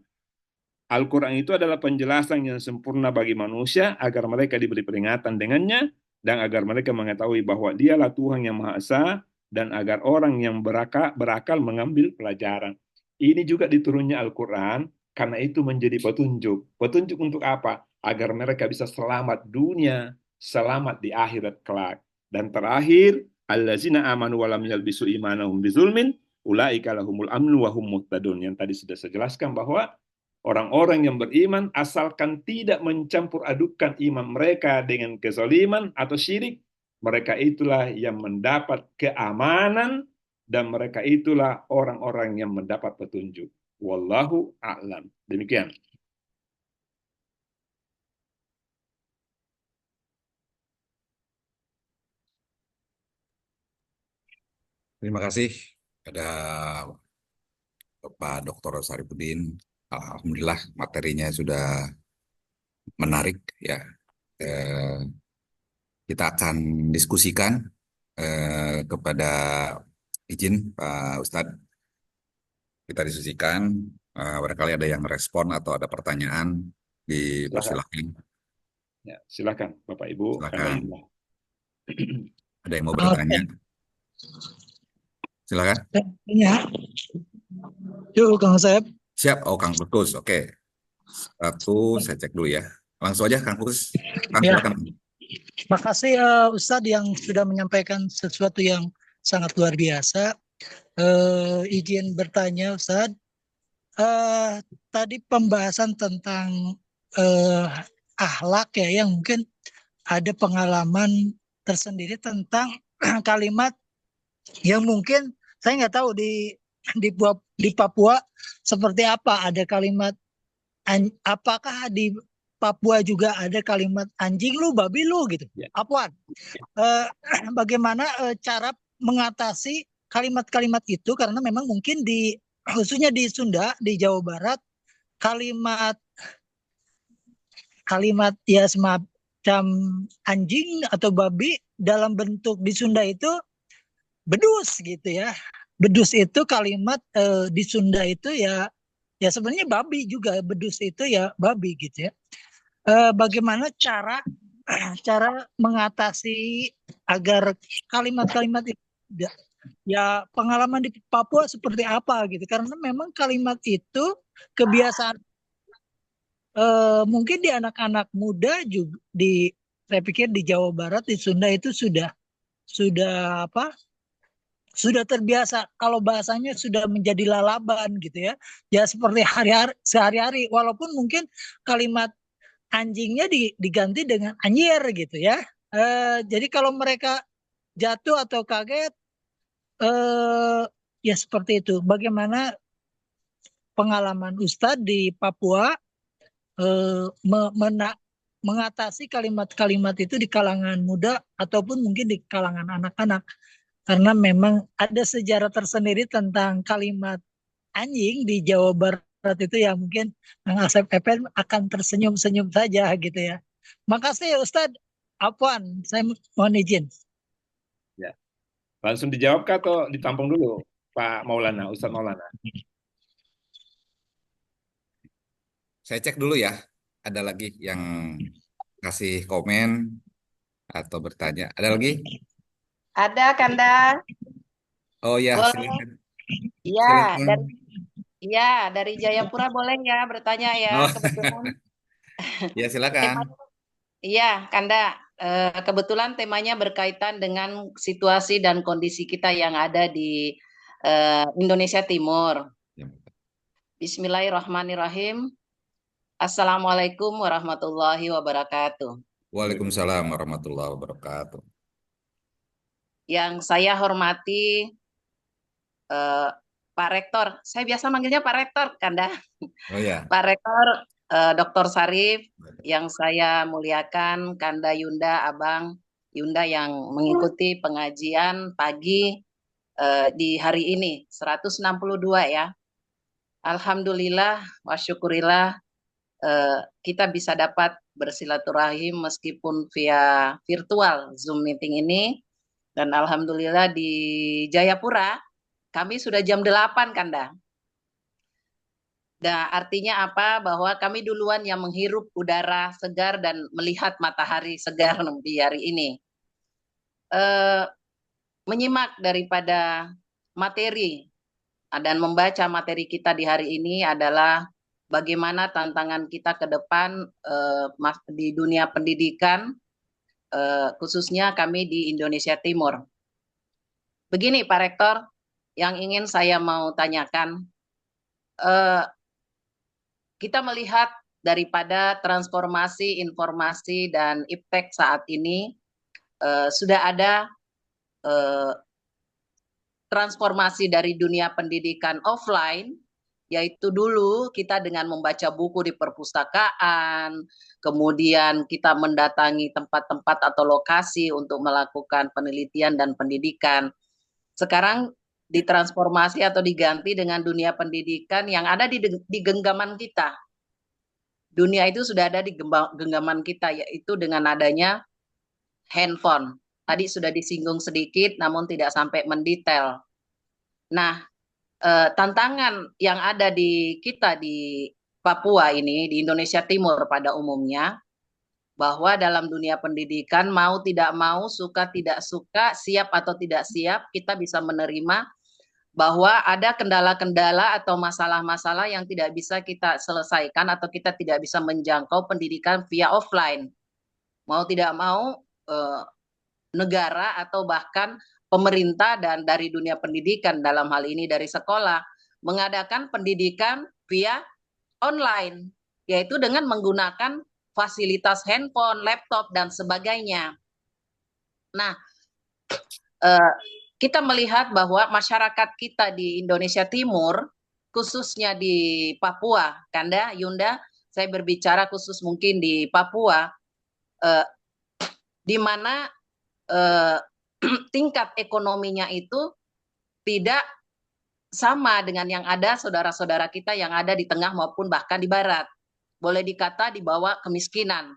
Al-Quran itu adalah penjelasan yang sempurna bagi manusia agar mereka diberi peringatan dengannya, dan agar mereka mengetahui bahwa dialah Tuhan yang Maha Esa, dan agar orang yang berakal mengambil pelajaran. Ini juga diturunnya Al-Quran karena itu menjadi petunjuk. Petunjuk untuk apa? Agar mereka bisa selamat dunia, selamat di akhirat kelak. Dan terakhir, allazina amanu wa lam yalbisu imanahum bizulmin ulaika lahumul amnu wa hum muhtadun. Yang tadi sudah saya jelaskan bahwa orang-orang yang beriman asalkan tidak mencampur adukkan iman mereka dengan kezaliman atau syirik, mereka itulah yang mendapat keamanan, dan mereka itulah orang-orang yang mendapat petunjuk. Wallahu a'lam. Demikian. Terima kasih pada Pak Dr. Saripudin. Alhamdulillah materinya sudah menarik ya. Kita akan diskusikan kepada izin Pak Ustadz. Kita diskusikan, barangkali ada yang respon atau ada pertanyaan, dipersilahkan. Ya, silakan Bapak Ibu. Silakan. Ada yang mau bertanya? Silakan. Ya. Yuk, Kang Asep. Siap. Oh, Kang Putus. Oke. Satu, saya cek dulu ya. Langsung aja, Kang Putus. Kang, Ya. silakan. Makasih Ustadz yang sudah menyampaikan sesuatu yang sangat luar biasa. Izin bertanya Ustadz. Tadi pembahasan tentang akhlak ya, yang mungkin ada pengalaman tersendiri tentang kalimat yang mungkin saya nggak tahu di Papua seperti apa, ada kalimat apakah di Papua juga ada kalimat anjing lu, babi lu gitu. Ya. Apaan? Bagaimana cara mengatasi kalimat-kalimat itu, karena memang mungkin khususnya di Sunda, di Jawa Barat, kalimat ya semacam anjing atau babi dalam bentuk di Sunda itu bedus gitu ya. Bedus itu kalimat di Sunda itu ya sebenarnya babi juga, bedus itu ya babi gitu ya. bagaimana cara cara mengatasi agar kalimat-kalimat itu tidak, ya pengalaman di Papua seperti apa gitu, karena memang kalimat itu kebiasaan mungkin di anak-anak muda juga di, saya pikir di Jawa Barat, di Sunda itu sudah apa, sudah terbiasa kalau bahasanya sudah menjadi lalaban gitu ya, ya seperti hari-hari sehari-hari, walaupun mungkin kalimat anjingnya diganti dengan anjir gitu ya. Jadi kalau mereka jatuh atau kaget, eh, ya seperti itu. Bagaimana pengalaman Ustadz di Papua eh, mengatasi kalimat-kalimat itu di kalangan muda ataupun mungkin di kalangan anak-anak, karena memang ada sejarah tersendiri tentang kalimat anjing di Jawa Barat itu yang mungkin Kang Asep Epen akan tersenyum-senyum saja gitu ya. Makasih ya Ustadz. Afwan, saya mohon izin. Ya. Langsung dijawab kah atau ditampung dulu, Pak Maulana, Ustadz Maulana? Saya cek dulu ya. Ada lagi yang kasih komen atau bertanya. Ada lagi? Ada Kanda? Oh ya, Boleh. silakan. Iya, Silakan. dari Jayapura boleh ya bertanya ya. Oh, Kebetulan ya silakan. temanya, iya Kanda. Kebetulan temanya berkaitan dengan situasi dan kondisi kita yang ada di Indonesia Timur. Ya. Bismillahirrahmanirrahim. Assalamualaikum warahmatullahi wabarakatuh. Waalaikumsalam warahmatullahi wabarakatuh. Yang saya hormati Pak Rektor, saya biasa manggilnya Pak Rektor, Kanda. Oh ya. Pak Rektor, Dr. Sarif, yang saya muliakan, Kanda Yunda, Abang Yunda yang mengikuti pengajian pagi di hari ini, 162 ya. Alhamdulillah, wa syukurillah, kita bisa dapat bersilaturahim meskipun via virtual Zoom meeting ini. Dan alhamdulillah di Jayapura, kami sudah jam 8, Kanda. Nah, artinya apa? Bahwa kami duluan yang menghirup udara segar dan melihat matahari segar di hari ini. Menyimak daripada materi dan membaca materi kita di hari ini adalah bagaimana tantangan kita ke depan di dunia pendidikan, khususnya kami di Indonesia Timur. Begini Pak Rektor, yang ingin saya mau tanyakan, kita melihat daripada transformasi informasi dan iptek saat ini sudah ada transformasi dari dunia pendidikan offline, yaitu dulu kita dengan membaca buku di perpustakaan, kemudian kita mendatangi tempat-tempat atau lokasi untuk melakukan penelitian dan pendidikan. Sekarang ditransformasi atau diganti dengan dunia pendidikan yang ada di genggaman kita. Dunia itu sudah ada di genggaman kita, yaitu dengan adanya handphone. Tadi sudah disinggung sedikit, namun tidak sampai mendetail. Nah, tantangan yang ada di kita di Papua ini, di Indonesia Timur pada umumnya, bahwa dalam dunia pendidikan mau tidak mau, suka tidak suka, siap atau tidak siap, kita bisa menerima bahwa ada kendala-kendala atau masalah-masalah yang tidak bisa kita selesaikan atau kita tidak bisa menjangkau pendidikan via offline. Mau tidak mau negara atau bahkan pemerintah dan dari dunia pendidikan dalam hal ini dari sekolah mengadakan pendidikan via online, yaitu dengan menggunakan fasilitas handphone, laptop, dan sebagainya. Nah, kita melihat bahwa masyarakat kita di Indonesia Timur, khususnya di Papua, Kanda, Yunda, saya berbicara khusus mungkin di Papua, di mana tingkat ekonominya itu tidak sama dengan yang ada saudara-saudara kita yang ada di tengah maupun bahkan di barat. Boleh dikata di bawah kemiskinan.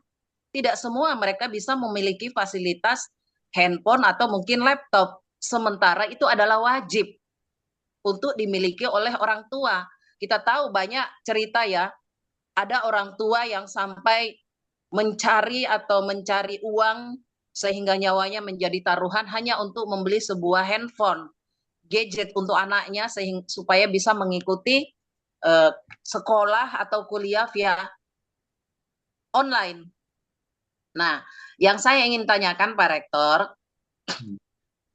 Tidak semua mereka bisa memiliki fasilitas handphone atau mungkin laptop. Sementara itu adalah wajib untuk dimiliki oleh orang tua. Kita tahu banyak cerita ya, ada orang tua yang sampai mencari uang sehingga nyawanya menjadi taruhan hanya untuk membeli sebuah handphone, gadget untuk anaknya supaya bisa mengikuti sekolah atau kuliah via online. Nah, yang saya ingin tanyakan Pak Rektor,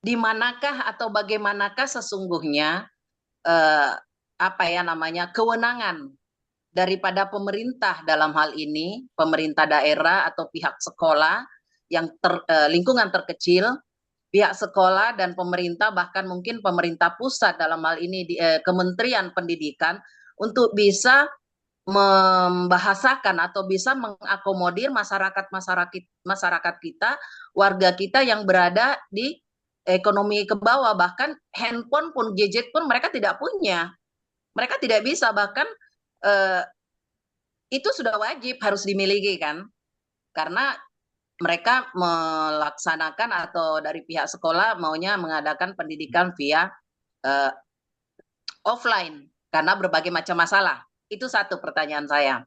di manakah atau bagaimanakah sesungguhnya kewenangan daripada pemerintah dalam hal ini, pemerintah daerah atau pihak sekolah yang lingkungan terkecil, pihak sekolah dan pemerintah, bahkan mungkin pemerintah pusat dalam hal ini Kementerian Pendidikan, untuk bisa membahasakan atau bisa mengakomodir masyarakat kita, warga kita yang berada di ekonomi ke bawah, bahkan handphone pun, gadget pun mereka tidak punya, mereka tidak bisa, bahkan itu sudah wajib harus dimiliki kan, karena mereka melaksanakan atau dari pihak sekolah maunya mengadakan pendidikan via offline karena berbagai macam masalah. Itu satu pertanyaan saya.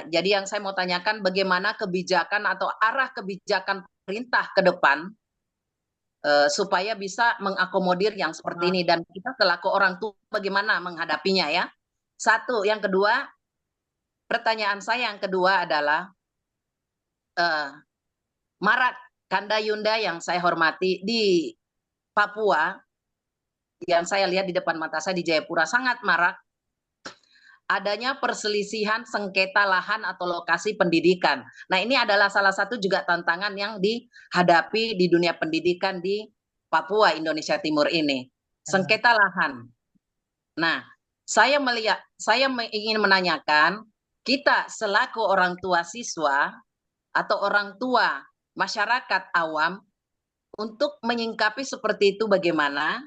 Jadi yang saya mau tanyakan, bagaimana kebijakan atau arah kebijakan pemerintah ke depan supaya bisa mengakomodir yang seperti ini, dan kita selaku orang tua bagaimana menghadapinya ya. Satu. Yang kedua, pertanyaan saya yang kedua adalah marak Kanda Yunda yang saya hormati di Papua, yang saya lihat di depan mata saya di Jayapura, sangat marak adanya perselisihan sengketa lahan atau lokasi pendidikan. Nah, ini adalah salah satu juga tantangan yang dihadapi di dunia pendidikan di Papua, Indonesia Timur ini. Sengketa lahan. Nah, saya ingin menanyakan, kita selaku orang tua siswa atau orang tua masyarakat awam, untuk menyingkapi seperti itu bagaimana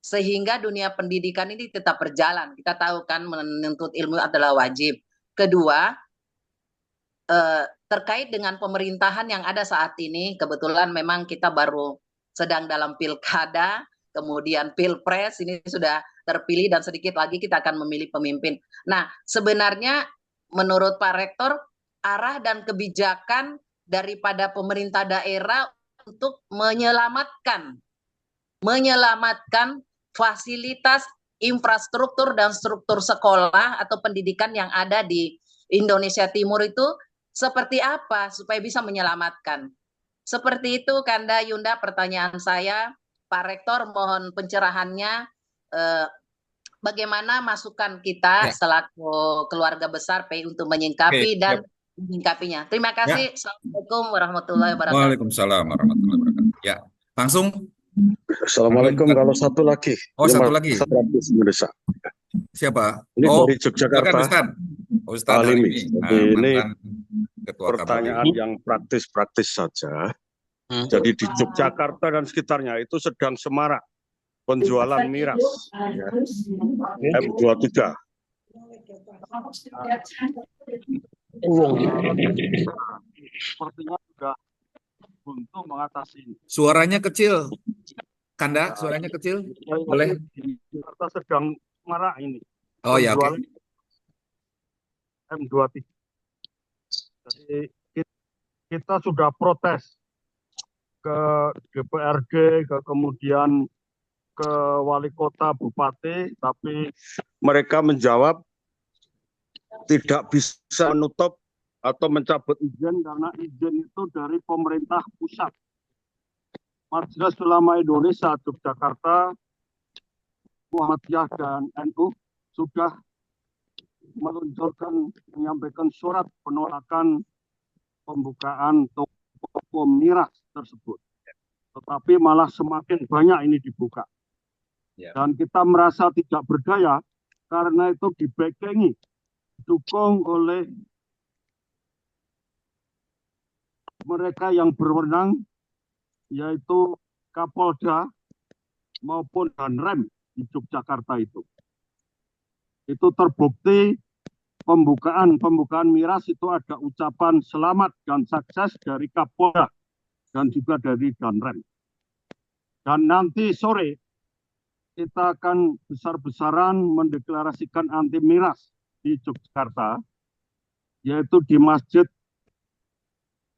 sehingga dunia pendidikan ini tetap berjalan. Kita tahu kan menuntut ilmu adalah wajib. Kedua, terkait dengan pemerintahan yang ada saat ini, kebetulan memang kita baru sedang dalam pilkada, kemudian pilpres, ini sudah terpilih dan sedikit lagi kita akan memilih pemimpin. Nah, sebenarnya menurut Pak Rektor, arah dan kebijakan daripada pemerintah daerah untuk menyelamatkan fasilitas, infrastruktur dan struktur sekolah atau pendidikan yang ada di Indonesia Timur itu seperti apa supaya bisa menyelamatkan. Seperti itu Kanda Yunda pertanyaan saya. Pak Rektor mohon pencerahannya, bagaimana masukan kita selaku keluarga besar PI untuk menyingkapi dan menyingkapinya. Terima kasih. Assalamualaikum warahmatullahi wabarakatuh. Waalaikumsalam warahmatullahi wabarakatuh. Ya, langsung. Assalamualaikum. Kalau satu lagi. Satu lagi. Indonesia. Siapa? Ini dari Yogyakarta. Ustaz Alimi. Ini pertanyaan yang praktis-praktis saja. Jadi di Yogyakarta dan sekitarnya itu sedang semarak penjualan miras M23. Sepertinya juga untuk mengatasi ini. Suaranya kecil, Kanda, suaranya kecil. Boleh? Kita sedang marah ini. Oh ya, oke. M23. Jadi kita sudah protes ke DPRD, kemudian ke wali kota, bupati, tapi mereka menjawab tidak bisa menutup atau mencabut izin karena izin itu dari pemerintah pusat. Majelis Ulama Indonesia Yogyakarta, Muhammadiyah dan NU sudah menyampaikan surat penolakan pembukaan toko miras tersebut. Tetapi malah semakin banyak ini dibuka. Dan kita merasa tidak berdaya karena itu dibackingi, didukung oleh mereka yang berwenang, yaitu Kapolda maupun Danrem di Yogyakarta itu. Itu terbukti pembukaan miras itu ada ucapan selamat dan sukses dari Kapolda dan juga dari Danrem. Dan nanti sore kita akan besar-besaran mendeklarasikan anti miras di Yogyakarta, yaitu di Masjid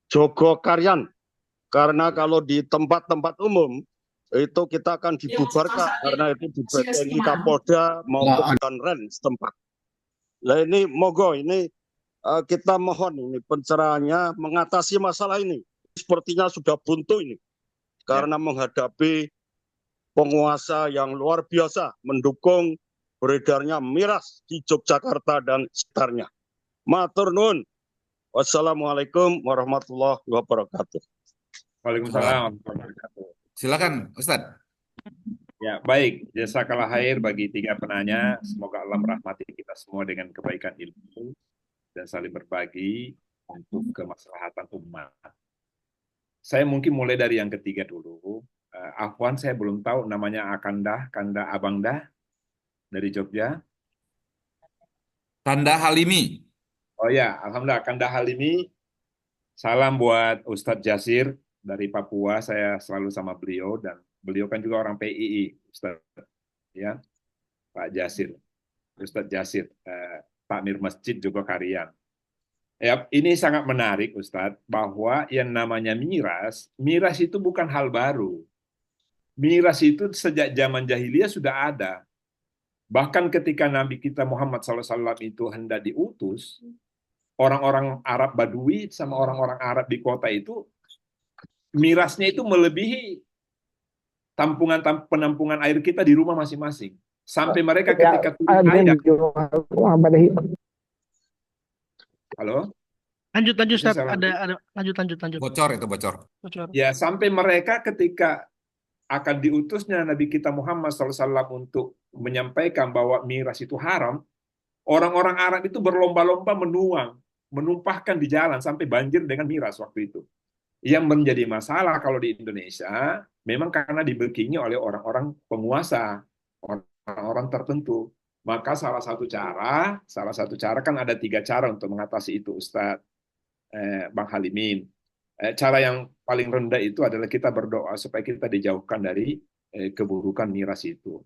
Jogo Karyan. Karena kalau di tempat-tempat umum itu kita akan dibubarkan karena itu dibatengi Kapolda maupun Danren setempat. Nah ini monggo ini kita mohon ini pencerahannya mengatasi masalah ini. Sepertinya sudah buntu ini karena menghadapi penguasa yang luar biasa mendukung beredarnya miras di Yogyakarta dan sekitarnya. Matur nuwun. Wassalamualaikum warahmatullahi wabarakatuh. Waalaikumsalam warahmatullahi wabarakatuh. Silakan, Ustadz. Ya, baik. Jazakallah khair bagi 3 penanya. Semoga Allah merahmati kita semua dengan kebaikan ilmu dan saling berbagi untuk kemaslahatan umat. Saya mungkin mulai dari yang ketiga dulu. Afwan, saya belum tahu namanya Kanda Abangdah dari Jogja. Kanda Halimi. Oh ya, alhamdulillah Kanda Halimi. Salam buat Ustadz Jasir dari Papua. Saya selalu sama beliau dan beliau kan juga orang PII, Ustadz, ya, Pak Jasir, Ustadz Jasir, Takmir Masjid juga Karian. Ya, ini sangat menarik, Ustadz, bahwa yang namanya miras itu bukan hal baru. Miras itu sejak zaman jahiliyah sudah ada. Bahkan ketika Nabi kita Muhammad SAW itu hendak diutus, orang-orang Arab Badui sama orang-orang Arab di kota itu, mirasnya itu melebihi penampungan air kita di rumah masing-masing. Sampai mereka ketika turun air. Halo? Lanjut Ustaz. Lanjut. Bocor itu bocor. Ya, sampai mereka ketika akan diutusnya Nabi kita Muhammad SAW untuk menyampaikan bahwa miras itu haram, orang-orang Arab itu berlomba-lomba menumpahkan di jalan sampai banjir dengan miras waktu itu. Yang menjadi masalah kalau di Indonesia memang karena dibekingi oleh orang-orang penguasa, orang-orang tertentu. Maka salah satu cara kan ada 3 cara untuk mengatasi itu, Ustadz Bang Halimin. Cara yang paling rendah itu adalah kita berdoa supaya kita dijauhkan dari keburukan miras itu.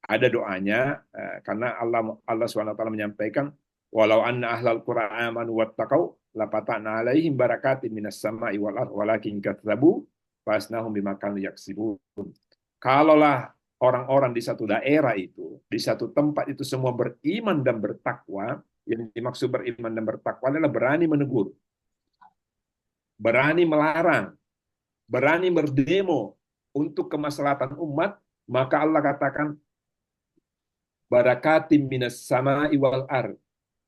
Ada doanya karena Allah SWT menyampaikan walau anna ahlal qura amanu wattaqau lapata'na alaihim barakatin minas sama'i wal ardh walakin kadzabu fasnahum bima kanu yaksibun. Kalaulah orang-orang di satu daerah itu, di satu tempat itu semua beriman dan bertakwa, yang dimaksud beriman dan bertakwa adalah berani menegur, berani melarang, berani berdemo untuk kemaslahatan umat, maka Allah katakan barakatim minas sama'i wal ardh.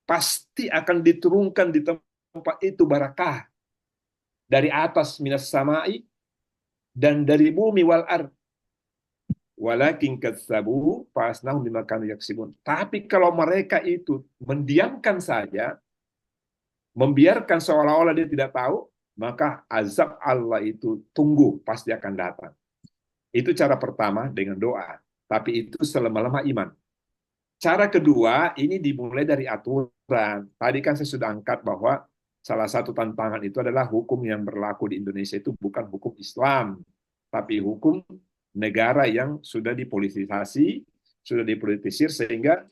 Pasti akan diturunkan di tempat itu barakah dari atas minas sama'i dan dari bumi wal ardh. Walakin kadzabu fasnahum bima kanu yaksibun. Tapi kalau mereka itu mendiamkan saja, membiarkan seolah-olah dia tidak tahu, maka azab Allah itu tunggu, pasti akan datang. Itu cara pertama dengan doa. Tapi itu selama-lama iman. Cara kedua, ini dimulai dari aturan. Tadi kan saya sudah angkat bahwa salah satu tantangan itu adalah hukum yang berlaku di Indonesia itu bukan hukum Islam, tapi hukum negara yang sudah dipolitisasi, sudah dipolitisir sehingga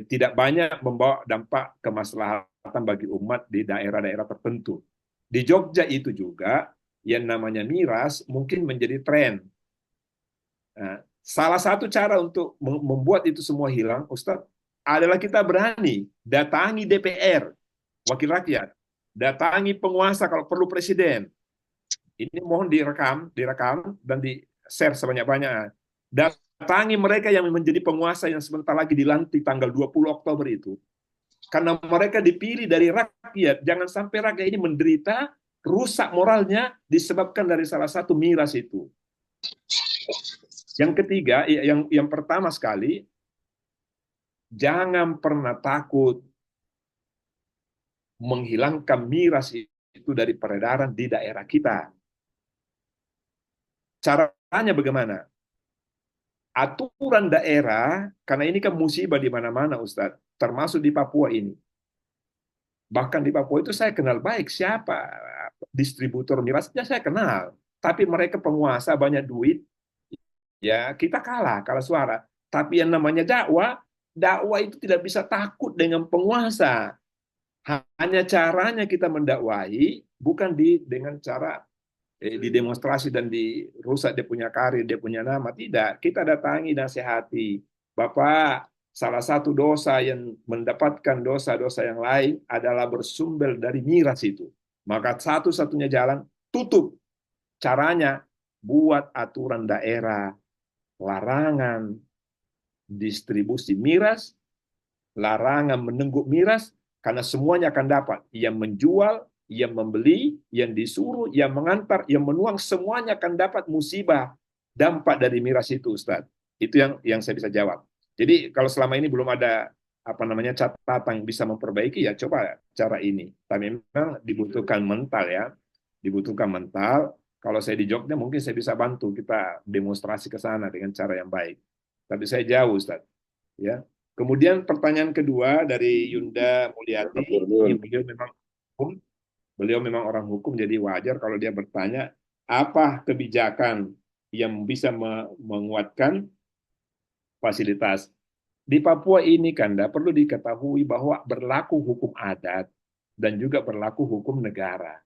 tidak banyak membawa dampak kemaslahatan bagi umat di daerah-daerah tertentu. Di Jogja itu juga yang namanya miras mungkin menjadi tren. Nah, salah satu cara untuk membuat itu semua hilang, Ustadz, adalah kita berani datangi DPR, wakil rakyat, datangi penguasa kalau perlu presiden. Ini mohon direkam dan di-share sebanyak-banyaknya. Datangi mereka yang menjadi penguasa yang sebentar lagi dilantik tanggal 20 Oktober itu. Karena mereka dipilih dari rakyat, jangan sampai rakyat ini menderita, rusak moralnya disebabkan dari salah satu miras itu. Yang ketiga, yang pertama sekali, jangan pernah takut menghilangkan miras itu dari peredaran di daerah kita. Caranya bagaimana? Aturan daerah, karena ini kan musibah di mana-mana, Ustadz, termasuk di Papua ini. Bahkan di Papua itu saya kenal baik siapa distributor mirasnya, saya kenal. Tapi mereka penguasa, banyak duit, ya kita kalah suara. Tapi yang namanya dakwah itu tidak bisa takut dengan penguasa. Hanya caranya kita mendakwahi bukan dengan cara didemonstrasi dan dirusak dia punya karir, dia punya nama. Tidak, kita datangi, nasihati. Bapak, salah satu dosa yang mendapatkan dosa-dosa yang lain adalah bersumber dari miras itu. Maka satu-satunya jalan, tutup. Caranya, buat aturan daerah, larangan distribusi miras, larangan menengguk miras, karena semuanya akan dapat. Yang menjual, yang membeli, yang disuruh, yang mengantar, yang menuang, semuanya akan dapat musibah dampak dari miras itu, Ustaz. Itu yang saya bisa jawab. Jadi kalau selama ini belum ada catatan yang bisa memperbaiki, ya coba cara ini. Tapi memang dibutuhkan mental ya, dibutuhkan mental. Kalau saya di Jogja mungkin saya bisa bantu kita demonstrasi ke sana dengan cara yang baik. Tapi saya jauh, Ustaz. Ya. Kemudian pertanyaan kedua dari Yunda Mulyati, beliau memang orang hukum, jadi wajar kalau dia bertanya apa kebijakan yang bisa menguatkan fasilitas. Di Papua ini kan perlu diketahui bahwa berlaku hukum adat dan juga berlaku hukum negara.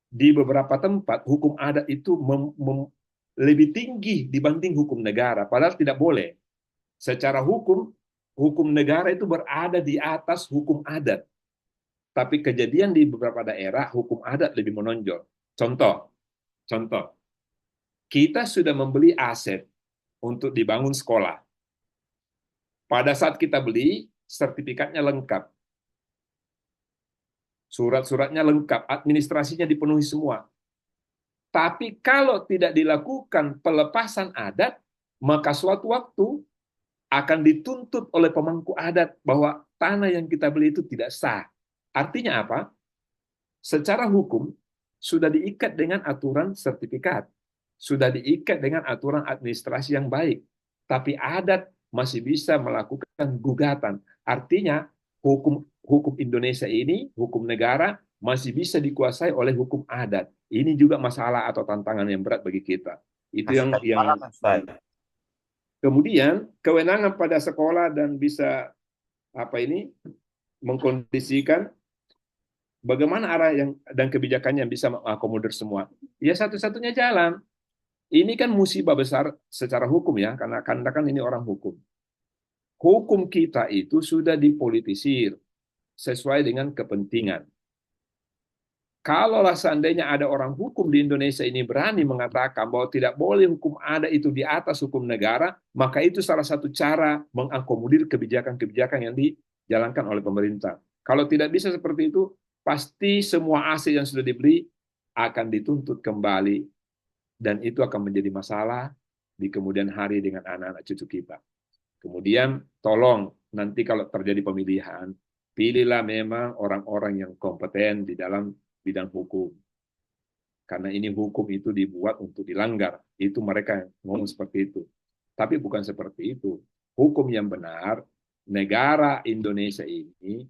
Di beberapa tempat hukum adat itu lebih tinggi dibanding hukum negara, padahal tidak boleh. Secara hukum negara itu berada di atas hukum adat. Tapi kejadian di beberapa daerah, hukum adat lebih menonjol. Contoh, kita sudah membeli aset untuk dibangun sekolah. Pada saat kita beli, sertifikatnya lengkap. Surat-suratnya lengkap, administrasinya dipenuhi semua. Tapi kalau tidak dilakukan pelepasan adat, maka suatu waktu akan dituntut oleh pemangku adat bahwa tanah yang kita beli itu tidak sah. Artinya apa? Secara hukum sudah diikat dengan aturan sertifikat, sudah diikat dengan aturan administrasi yang baik, tapi adat masih bisa melakukan gugatan. Artinya hukum Indonesia ini, hukum negara masih bisa dikuasai oleh hukum adat. Ini juga masalah atau tantangan yang berat bagi kita. Itu yang kemudian kewenangan pada sekolah dan bisa mengkondisikan bagaimana arah dan kebijakannya yang bisa mengakomodir semua. Ya satu-satunya jalan. Ini kan musibah besar secara hukum ya, karena kan ini orang hukum. Hukum kita itu sudah dipolitisir sesuai dengan kepentingan. Kalaulah seandainya ada orang hukum di Indonesia ini berani mengatakan bahwa tidak boleh hukum adat itu di atas hukum negara, maka itu salah satu cara mengakomodir kebijakan-kebijakan yang dijalankan oleh pemerintah. Kalau tidak bisa seperti itu, pasti semua aset yang sudah dibeli akan dituntut kembali, dan itu akan menjadi masalah di kemudian hari dengan anak-anak cucu kita. Kemudian tolong nanti kalau terjadi pemilihan, pilihlah memang orang-orang yang kompeten di dalam bidang hukum. Karena ini hukum itu dibuat untuk dilanggar. Itu mereka yang ngomong seperti itu. Tapi bukan seperti itu. Hukum yang benar, negara Indonesia ini,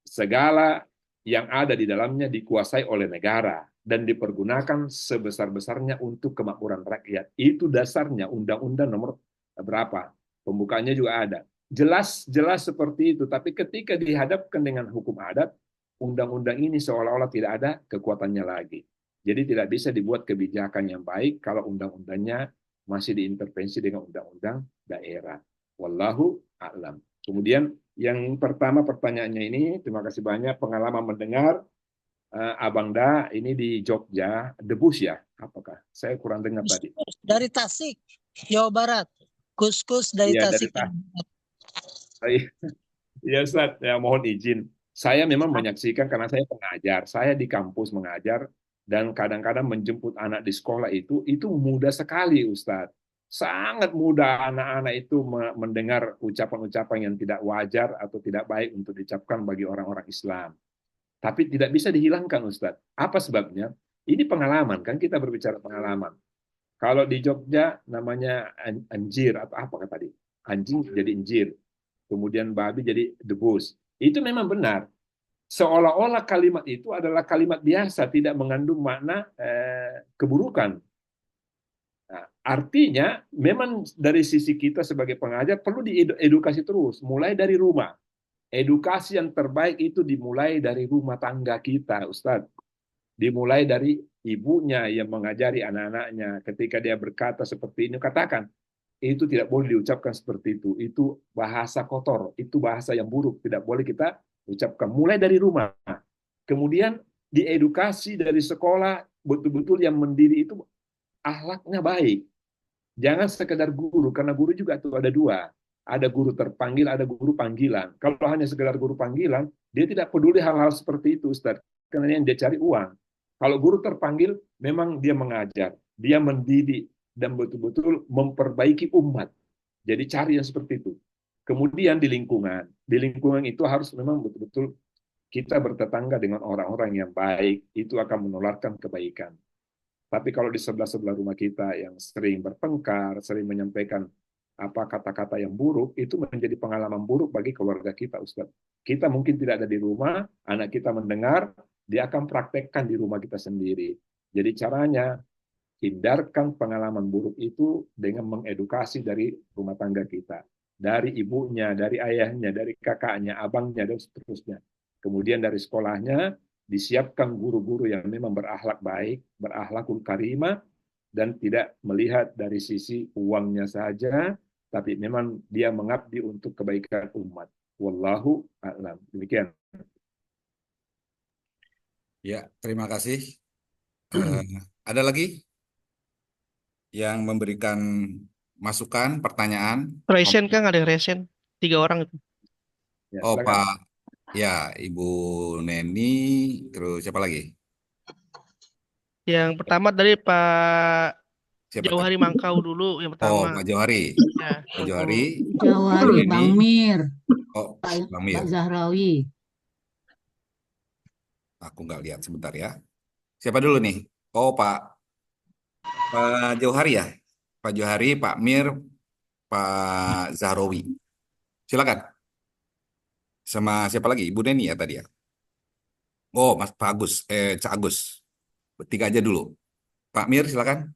segala yang ada di dalamnya dikuasai oleh negara dan dipergunakan sebesar-besarnya untuk kemakmuran rakyat. Itu dasarnya Undang-Undang nomor berapa? Pembukaannya juga ada. Jelas seperti itu. Tapi ketika dihadapkan dengan hukum adat, undang-undang ini seolah-olah tidak ada kekuatannya lagi. Jadi tidak bisa dibuat kebijakan yang baik kalau undang-undangnya masih diintervensi dengan undang-undang daerah. Wallahu a'lam. Kemudian yang pertama pertanyaannya ini, terima kasih banyak pengalaman mendengar Abang Da ini di Jogja, debus ya? Apakah? Saya kurang dengar tadi. Dari Tasik, Jawa Barat. Kus dari Tasik. Ya Ustaz, ya mohon izin. Saya memang menyaksikan karena saya pengajar. Saya di kampus mengajar dan kadang-kadang menjemput anak di sekolah itu mudah sekali Ustaz. Sangat mudah anak-anak itu mendengar ucapan-ucapan yang tidak wajar atau tidak baik untuk diucapkan bagi orang-orang Islam. Tapi tidak bisa dihilangkan Ustaz. Apa sebabnya? Ini pengalaman, kan kita berbicara pengalaman. Kalau di Jogja namanya anjir atau apa tadi? Anjing jadi injir. Kemudian babi jadi debus. Itu memang benar. Seolah-olah kalimat itu adalah kalimat biasa, tidak mengandung makna keburukan. Nah, artinya memang dari sisi kita sebagai pengajar perlu diedukasi terus, mulai dari rumah. Edukasi yang terbaik itu dimulai dari rumah tangga kita, Ustadz. Dimulai dari ibunya yang mengajari anak-anaknya. Ketika dia berkata seperti ini, katakan, itu tidak boleh diucapkan seperti itu. Itu bahasa kotor, itu bahasa yang buruk. Tidak boleh kita ucapkan. Mulai dari rumah. Kemudian diedukasi dari sekolah, betul-betul yang mendiri itu akhlaknya baik. Jangan sekedar guru, karena guru juga tuh ada dua. Ada guru terpanggil, ada guru panggilan. Kalau hanya sekedar guru panggilan, dia tidak peduli hal-hal seperti itu, Ustaz. Karena yang dia cari uang. Kalau guru terpanggil, memang dia mengajar, dia mendidik, dan betul-betul memperbaiki umat. Jadi cari yang seperti itu. Kemudian di lingkungan itu harus memang betul-betul kita bertetangga dengan orang-orang yang baik, itu akan menularkan kebaikan. Tapi kalau di sebelah-sebelah rumah kita yang sering bertengkar, sering menyampaikan kata-kata yang buruk, itu menjadi pengalaman buruk bagi keluarga kita, Ustaz. Kita mungkin tidak ada di rumah, anak kita mendengar, dia akan praktekkan di rumah kita sendiri. Jadi caranya, hindarkan pengalaman buruk itu dengan mengedukasi dari rumah tangga kita. Dari ibunya, dari ayahnya, dari kakaknya, abangnya, dan seterusnya. Kemudian dari sekolahnya, disiapkan guru-guru yang memang berakhlak baik, berakhlakul karimah, dan tidak melihat dari sisi uangnya saja, tapi memang dia mengabdi untuk kebaikan umat. Wallahu a'lam. Demikian. Ya, terima kasih. Ada lagi yang memberikan masukan, pertanyaan? Resen Kang, ada yang resen 3 orang itu. Ya, Oh, silakan. Pak, ya, Ibu Neni, terus siapa lagi? Yang pertama dari Pak Siapa Jauhari tadi? Mangkau dulu yang Oh, pertama. Pak Johari. Ya. Pak Johari, Ibu Jawari, Neni, Bang Mir, oh, Pak Bang Mir. Zahrawi. Aku nggak lihat sebentar ya. Siapa dulu nih? Oh, Pak Johari ya. Pak Johari, Pak Mir, Pak Zahrawi. Silakan. Sama siapa lagi? Ibu Neni ya tadi ya. Oh, Mas Pak Agus, Cak Agus. Bertiga aja dulu. Pak Mir silakan.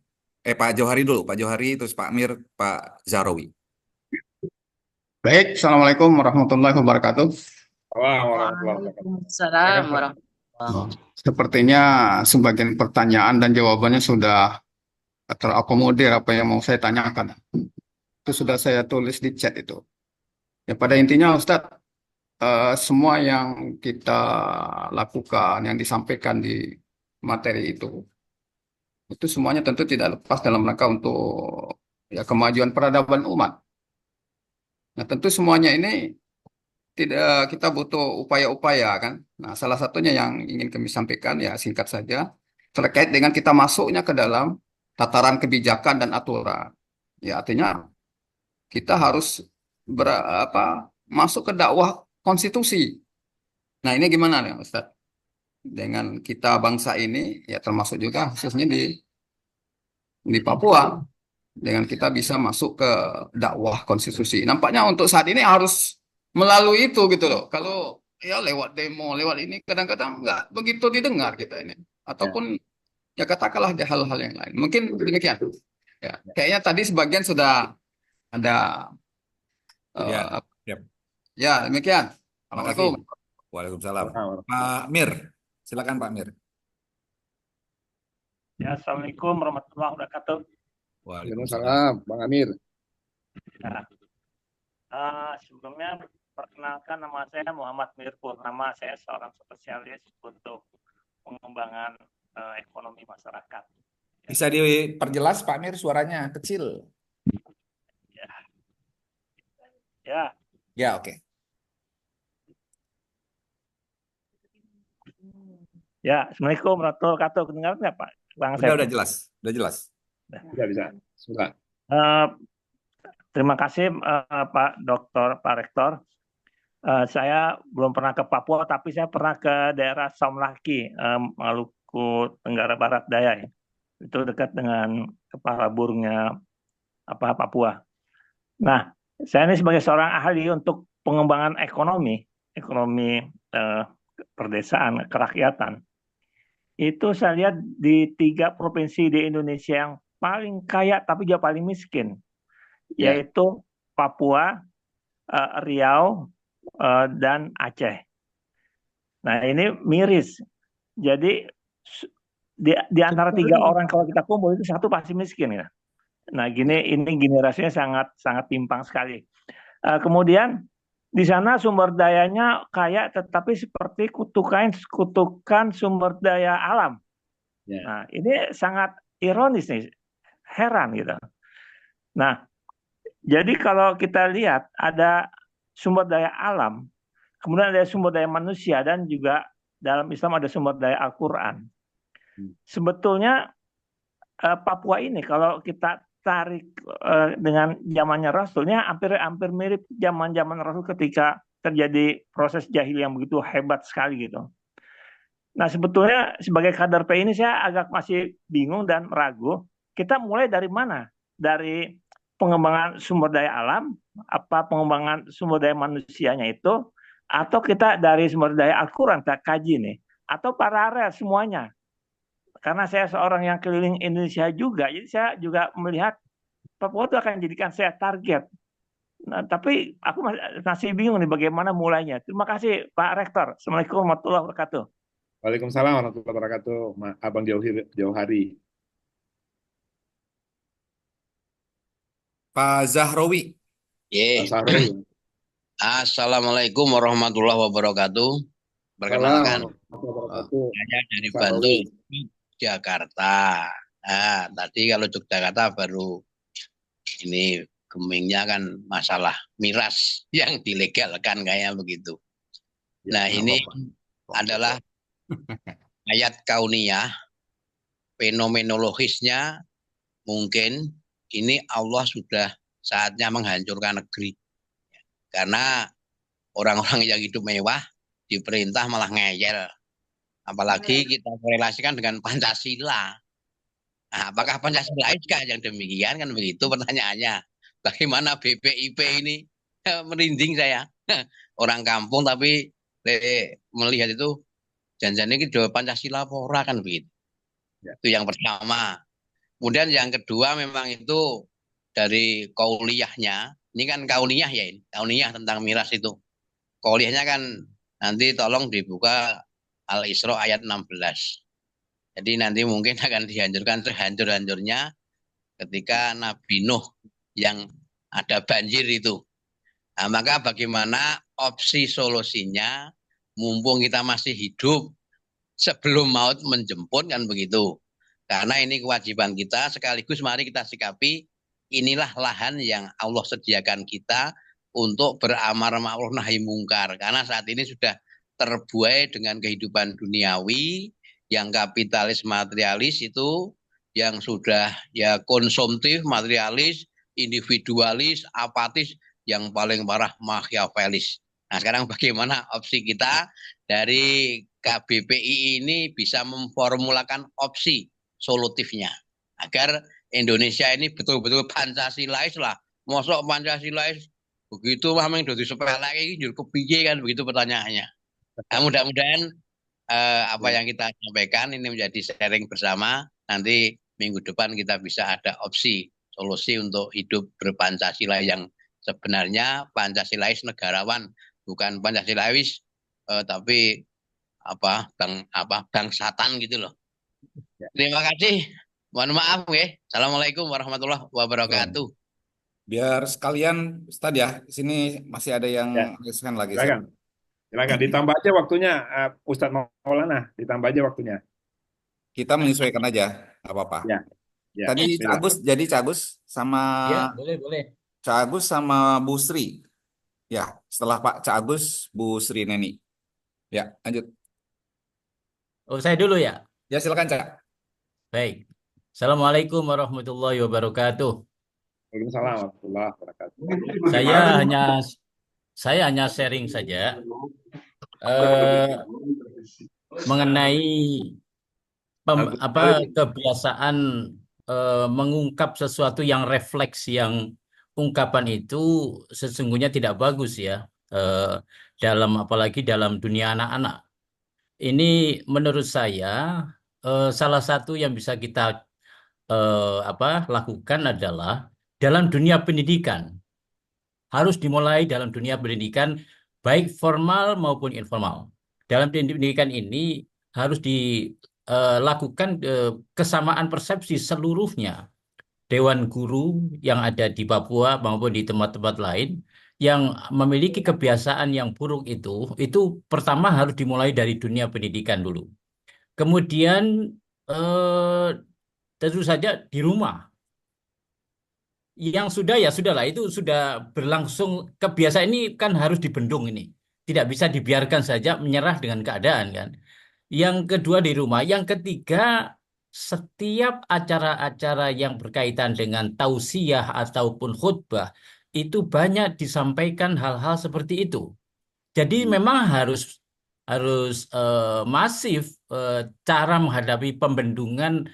Pak Johari dulu. Pak Johari, terus Pak Mir, Pak Zahrawi. Baik, Assalamualaikum warahmatullahi wabarakatuh. Waalaikumsalam warahmatullahi. Sepertinya sebagian pertanyaan dan jawabannya sudah terakomodir apa yang mau saya tanyakan. Itu sudah saya tulis di chat itu. Ya, pada intinya Ustadz, semua yang kita lakukan, yang disampaikan di materi itu semuanya tentu tidak lepas dalam rangka untuk ya, kemajuan peradaban umat. Nah, tentu semuanya ini tidak, kita butuh upaya-upaya kan. Nah, salah satunya yang ingin kami sampaikan ya singkat saja terkait dengan kita masuknya ke dalam tataran kebijakan dan aturan. Ya, artinya kita harus masuk ke dakwah konstitusi. Nah, ini gimana ya Ustaz? Dengan kita bangsa ini ya termasuk juga khususnya di Papua, dengan kita bisa masuk ke dakwah konstitusi. Nampaknya untuk saat ini harus melalui itu gitu loh. Kalau ya lewat demo, lewat ini kadang-kadang nggak begitu didengar kita ini. Ataupun ya katakanlah ada hal-hal yang lain. Mungkin demikian. Ya, kayaknya tadi sebagian sudah ada. Ya, siap. Ya, demikian. Terima kasih. Assalamualaikum. Waalaikumsalam. Pak Mir, silakan Pak Mir. Ya, Assalamualaikum warahmatullahi wabarakatuh. Waalaikumsalam, Bang Amir. Ya. Sebelumnya perkenalkan, nama saya Muhammad Mir Purnama. Saya seorang spesialis untuk pengembangan ekonomi masyarakat. Bisa diperjelas Pak Mir, suaranya kecil. Ya. Ya, oke. Ya, Assalamualaikum warahmatullahi wabarakatuh. Kedengaran nggak Pak? Udah jelas, udah jelas. Bisa. Sudah. Terima kasih Pak Dokter, Pak Rektor. Saya belum pernah ke Papua, tapi saya pernah ke daerah Somlaki, Maluku Tenggara Barat Daya. Itu dekat dengan kepala burungnya Papua. Nah, saya ini sebagai seorang ahli untuk pengembangan ekonomi perdesaan, kerakyatan. Itu saya lihat di 3 provinsi di Indonesia yang paling kaya tapi juga paling miskin, yaitu Papua, Riau, dan Aceh. Nah, ini miris. Jadi di antara 3 orang kalau kita kumpul itu satu pasti miskin ya. Nah, ini generasinya sangat timpang sekali. Kemudian di sana sumber dayanya kaya, tetapi seperti kutukan sumber daya alam. Nah, ini sangat ironis nih, heran gitu. Nah, jadi kalau kita lihat ada sumber daya alam, kemudian ada sumber daya manusia, dan juga dalam Islam ada sumber daya Al-Quran. Sebetulnya Papua ini kalau kita tarik dengan zamannya Rasulnya hampir mirip zaman Rasul ketika terjadi proses jahil yang begitu hebat sekali gitu. Nah, sebetulnya sebagai kader PI ini saya agak masih bingung dan ragu. Kita mulai dari mana? Dari pengembangan sumber daya alam, apa pengembangan sumber daya manusianya itu, atau kita dari sumber daya Al-Quran kita kaji nih, atau paralel semuanya. Karena saya seorang yang keliling Indonesia juga, jadi saya juga melihat Papua itu akan jadikan saya target. Nah, tapi aku masih bingung nih bagaimana mulainya. Terima kasih Pak Rektor. Assalamualaikum warahmatullahi wabarakatuh. Waalaikumsalam warahmatullahi wabarakatuh, Abang Jauhari. Pak Zahrawi. Pak Zahrawi. Assalamualaikum warahmatullahi wabarakatuh. Perkenalkan, saya dari Bantul, Jakarta. Nah, tadi kalau Yogyakarta baru ini gemingnya kan masalah miras yang dilegalkan kayak begitu. Nah, ini adalah ayat kauniyah, fenomenologisnya mungkin ini Allah sudah saatnya menghancurkan negeri. Karena orang-orang yang hidup mewah diperintah malah ngeyel. Apalagi kita korelasikan dengan Pancasila. Nah, apakah Pancasila yang demikian kan begitu pertanyaannya. Bagaimana BPIP ini merinding saya. Orang kampung tapi melihat itu janjian ini Pancasila pora kan begitu. Itu yang pertama. Kemudian yang kedua memang itu dari kauliyahnya. Ini kan kauniyah ya ini. Kauniyah tentang miras itu. Kauliyahnya kan nanti tolong dibuka Al-Isra ayat 16. Jadi nanti mungkin akan dihancurkan sehancur-hancurnya ketika Nabi Nuh yang ada banjir itu. Nah, maka bagaimana opsi solusinya mumpung kita masih hidup sebelum maut menjemput kan begitu. Karena ini kewajiban kita sekaligus mari kita sikapi inilah lahan yang Allah sediakan kita untuk beramar ma'ruf nahi mungkar. Karena saat ini sudah terbuai dengan kehidupan duniawi yang kapitalis materialis itu yang sudah ya konsumtif materialis, individualis, apatis, yang paling parah machiavellis. Nah, sekarang bagaimana opsi kita dari KBPI ini bisa memformulakan opsi solutifnya agar Indonesia ini betul-betul Pancasilais lah. Mosok Pancasilais begitu memang dadi sepelek iki njur kepiye kan begitu pertanyaannya. Nah, mudah-mudahan apa yang kita sampaikan ini menjadi sharing bersama. Nanti minggu depan kita bisa ada opsi solusi untuk hidup berpancasila yang sebenarnya Pancasilais negarawan, bukan Pancasilais tapi bangsatan gitu loh. Terima kasih. Mohon maaf ya. Assalamualaikum warahmatullahi wabarakatuh. Biar sekalian Ustadz ya, sini masih ada yang mengisahkan lagi. Silakan ditambah aja waktunya, Ustadz Maulana, ditambah aja waktunya. Kita menyesuaikan aja, nggak apa-apa. Ya, Tadi Cak Agus sama boleh. Cak Agus sama Bu Sri. Ya, setelah Pak Cak Agus, Bu Sri Neni. Ya, lanjut. Oh, saya dulu ya? Ya, silakan Cak. Baik. Assalamualaikum warahmatullahi wabarakatuh. Waalaikumsalam warahmatullahi wabarakatuh. Saya hanya sharing saja mengenai kebiasaan mengungkap sesuatu yang refleks, yang ungkapan itu sesungguhnya tidak bagus ya, apalagi dalam dunia anak-anak. Ini menurut saya salah satu yang bisa kita lakukan adalah dalam dunia pendidikan. Harus dimulai dalam dunia pendidikan baik formal maupun informal. Dalam pendidikan ini harus dilakukan kesamaan persepsi seluruhnya. Dewan guru yang ada di Papua maupun di tempat-tempat lain yang memiliki kebiasaan yang buruk itu pertama harus dimulai dari dunia pendidikan dulu. Kemudian tentu saja di rumah. Yang sudah ya sudahlah, itu sudah berlangsung, kebiasaan ini kan harus dibendung ini. Tidak bisa dibiarkan saja menyerah dengan keadaan kan. Yang kedua di rumah, yang ketiga setiap acara-acara yang berkaitan dengan tausiah ataupun khutbah itu banyak disampaikan hal-hal seperti itu. Jadi memang harus masif cara menghadapi pembendungan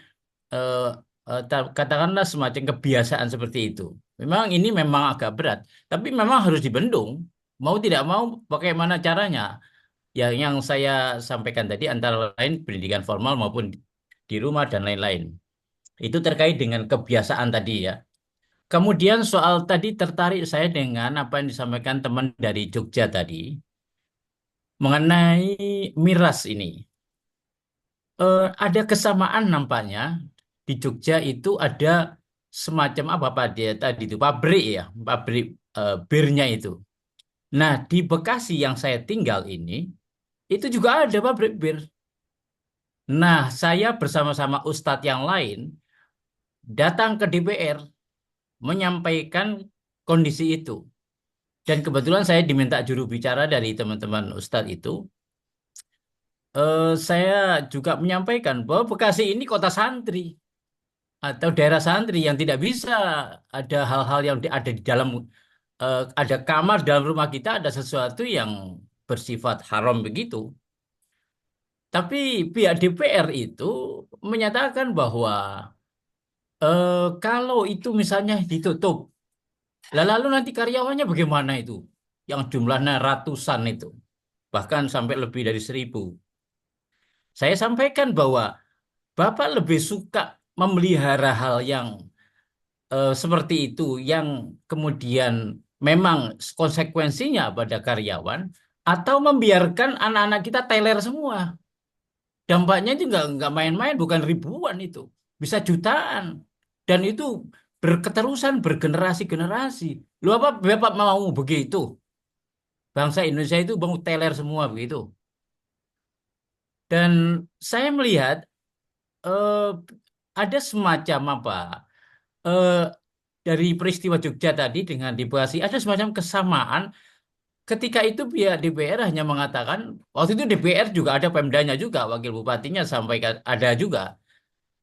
katakanlah semacam kebiasaan seperti itu. Memang ini memang agak berat, tapi memang harus dibendung. Mau tidak mau, bagaimana caranya? Yang saya sampaikan tadi antara lain pendidikan formal maupun di rumah dan lain-lain. Itu terkait dengan kebiasaan tadi ya. Kemudian soal tadi tertarik saya dengan apa yang disampaikan teman dari Jogja tadi mengenai miras ini. Ada kesamaan nampaknya di Jogja itu ada semacam apa dia tadi itu pabrik ya, pabrik birnya itu. Nah, di Bekasi yang saya tinggal ini itu juga ada pabrik bir. Nah, saya bersama-sama ustadz yang lain datang ke DPR menyampaikan kondisi itu. Dan kebetulan saya diminta juru bicara dari teman-teman ustadz itu. Saya juga menyampaikan bahwa Bekasi ini kota santri atau daerah santri yang tidak bisa ada hal-hal yang ada di dalam ada kamar dalam rumah kita, ada sesuatu yang bersifat haram begitu. Tapi pihak DPR itu menyatakan bahwa kalau itu misalnya ditutup, lalu nanti karyawannya bagaimana itu? Yang jumlahnya ratusan itu, bahkan sampai lebih dari 1.000. Saya sampaikan bahwa Bapak lebih suka memelihara hal yang seperti itu, yang kemudian memang konsekuensinya pada karyawan, atau membiarkan anak-anak kita teler semua. Dampaknya itu nggak main-main, bukan ribuan itu, bisa jutaan, dan itu berketerusan bergenerasi-generasi. Lu apa Bapak mau begitu? Bangsa Indonesia itu mau teler semua begitu. Dan saya melihat ada semacam apa dari peristiwa Jogja tadi dengan di Bekasi ada semacam kesamaan. Ketika itu pihak DPR hanya mengatakan, waktu itu DPR juga ada Pemdanya juga, wakil bupatinya sampai ada juga.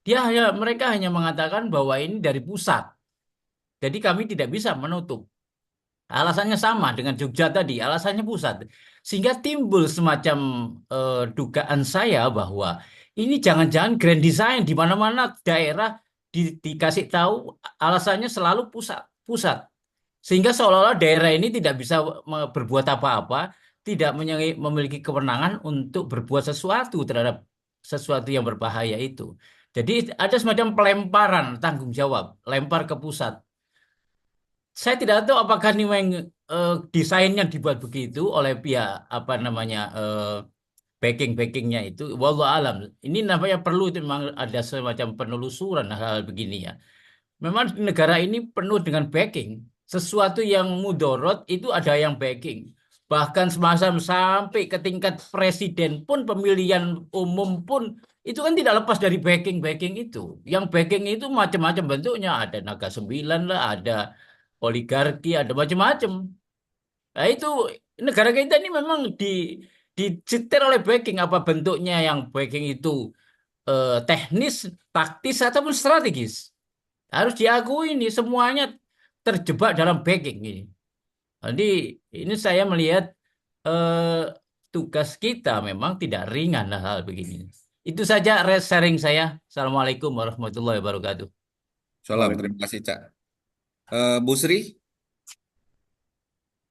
Mereka hanya mengatakan bahwa ini dari pusat. Jadi kami tidak bisa menutup. Alasannya sama dengan Jogja tadi, alasannya pusat. Sehingga timbul semacam dugaan saya bahwa ini jangan-jangan grand design di mana-mana daerah dikasih tahu alasannya selalu pusat. Sehingga seolah-olah daerah ini tidak bisa berbuat apa-apa, tidak memiliki kewenangan untuk berbuat sesuatu terhadap sesuatu yang berbahaya itu. Jadi ada semacam pelemparan tanggung jawab, lempar ke pusat. Saya tidak tahu apakah ini desainnya dibuat begitu oleh pihak apa namanya backingnya itu. Wallahu alam. Ini namanya perlu memang ada semacam penelusuran hal-hal begini ya. Memang negara ini penuh dengan backing. Sesuatu yang mudorot itu ada yang backing. Bahkan semacam sampai ke tingkat presiden pun, pemilihan umum pun, itu kan tidak lepas dari backing itu. Yang backing itu macam-macam bentuknya. Ada Naga 9 lah, ada oligarki, ada macam-macam. Nah itu negara kita ini memang dicetir oleh backing. Apa bentuknya yang backing itu teknis, taktis, ataupun strategis. Harus diakui ini semuanya terjebak dalam backing ini. Jadi ini saya melihat tugas kita memang tidak ringan hal begini. Itu saja sharing saya. Assalamualaikum warahmatullahi wabarakatuh. Salam, terima kasih Cak. Bu Sri?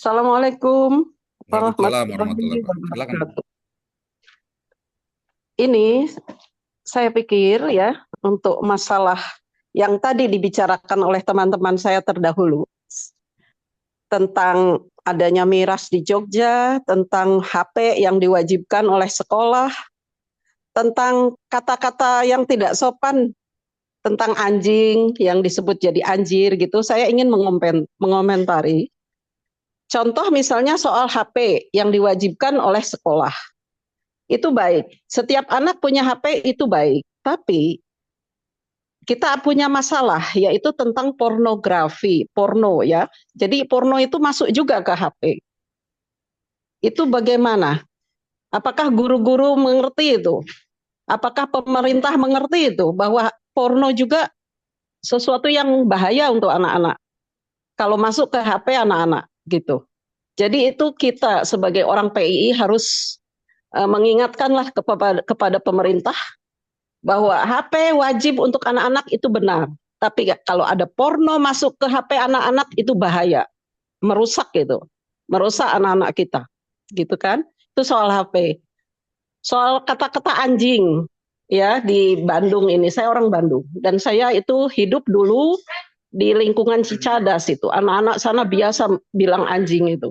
Assalamualaikum Waalaikumsalam warahmatullahi warahmatullahi wabarakatuh. Silakan. wabarakatuh. Ini saya pikir ya, untuk masalah yang tadi dibicarakan oleh teman-teman saya terdahulu, tentang adanya miras di Jogja, tentang HP yang diwajibkan oleh sekolah, tentang kata-kata yang tidak sopan, tentang anjing yang disebut jadi anjir gitu. Saya ingin mengomentari. Contoh misalnya soal HP yang diwajibkan oleh sekolah. Itu baik. Setiap anak punya HP itu baik. Tapi kita punya masalah yaitu tentang pornografi, porno ya. Jadi porno itu masuk juga ke HP. Itu bagaimana? Apakah guru-guru mengerti itu? Apakah pemerintah mengerti itu bahwa porno juga sesuatu yang bahaya untuk anak-anak? Kalau masuk ke HP anak-anak gitu. Jadi itu kita sebagai orang PII harus mengingatkanlah kepada pemerintah bahwa HP wajib untuk anak-anak itu benar. Tapi kalau ada porno masuk ke HP anak-anak itu bahaya, merusak gitu, merusak anak-anak kita, gitu kan? Itu soal HP. Soal kata-kata anjing, ya di Bandung ini, saya orang Bandung dan saya itu hidup dulu di lingkungan Cicadas itu, anak-anak sana biasa bilang anjing itu.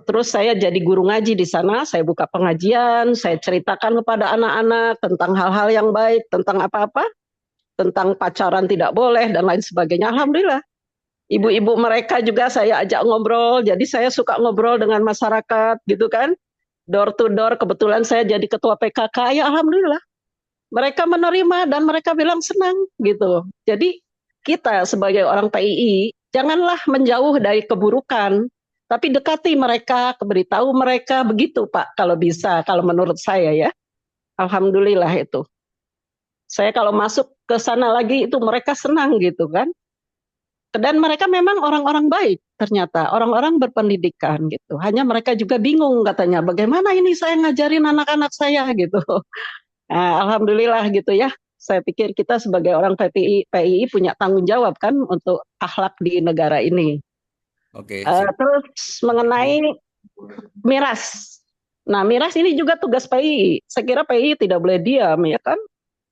Terus saya jadi guru ngaji di sana, saya buka pengajian, saya ceritakan kepada anak-anak tentang hal-hal yang baik, tentang apa-apa, tentang pacaran tidak boleh dan lain sebagainya. Alhamdulillah, ibu-ibu mereka juga saya ajak ngobrol, jadi saya suka ngobrol dengan masyarakat gitu kan, door to door. Kebetulan saya jadi ketua PKK, ya alhamdulillah, mereka menerima dan mereka bilang senang gitu. Jadi kita sebagai orang PII janganlah menjauh dari keburukan, tapi dekati mereka, beritahu mereka begitu Pak, kalau bisa, kalau menurut saya ya. Alhamdulillah itu. Saya kalau masuk ke sana lagi itu mereka senang gitu kan. Dan mereka memang orang-orang baik ternyata, orang-orang berpendidikan gitu. Hanya mereka juga bingung katanya, bagaimana ini saya ngajarin anak-anak saya gitu. Nah, alhamdulillah gitu ya. Saya pikir kita sebagai orang PII punya tanggung jawab kan untuk akhlak di negara ini. Oke, Terus mengenai miras. Nah, miras ini juga tugas PII. Saya kira PII tidak boleh diam ya kan.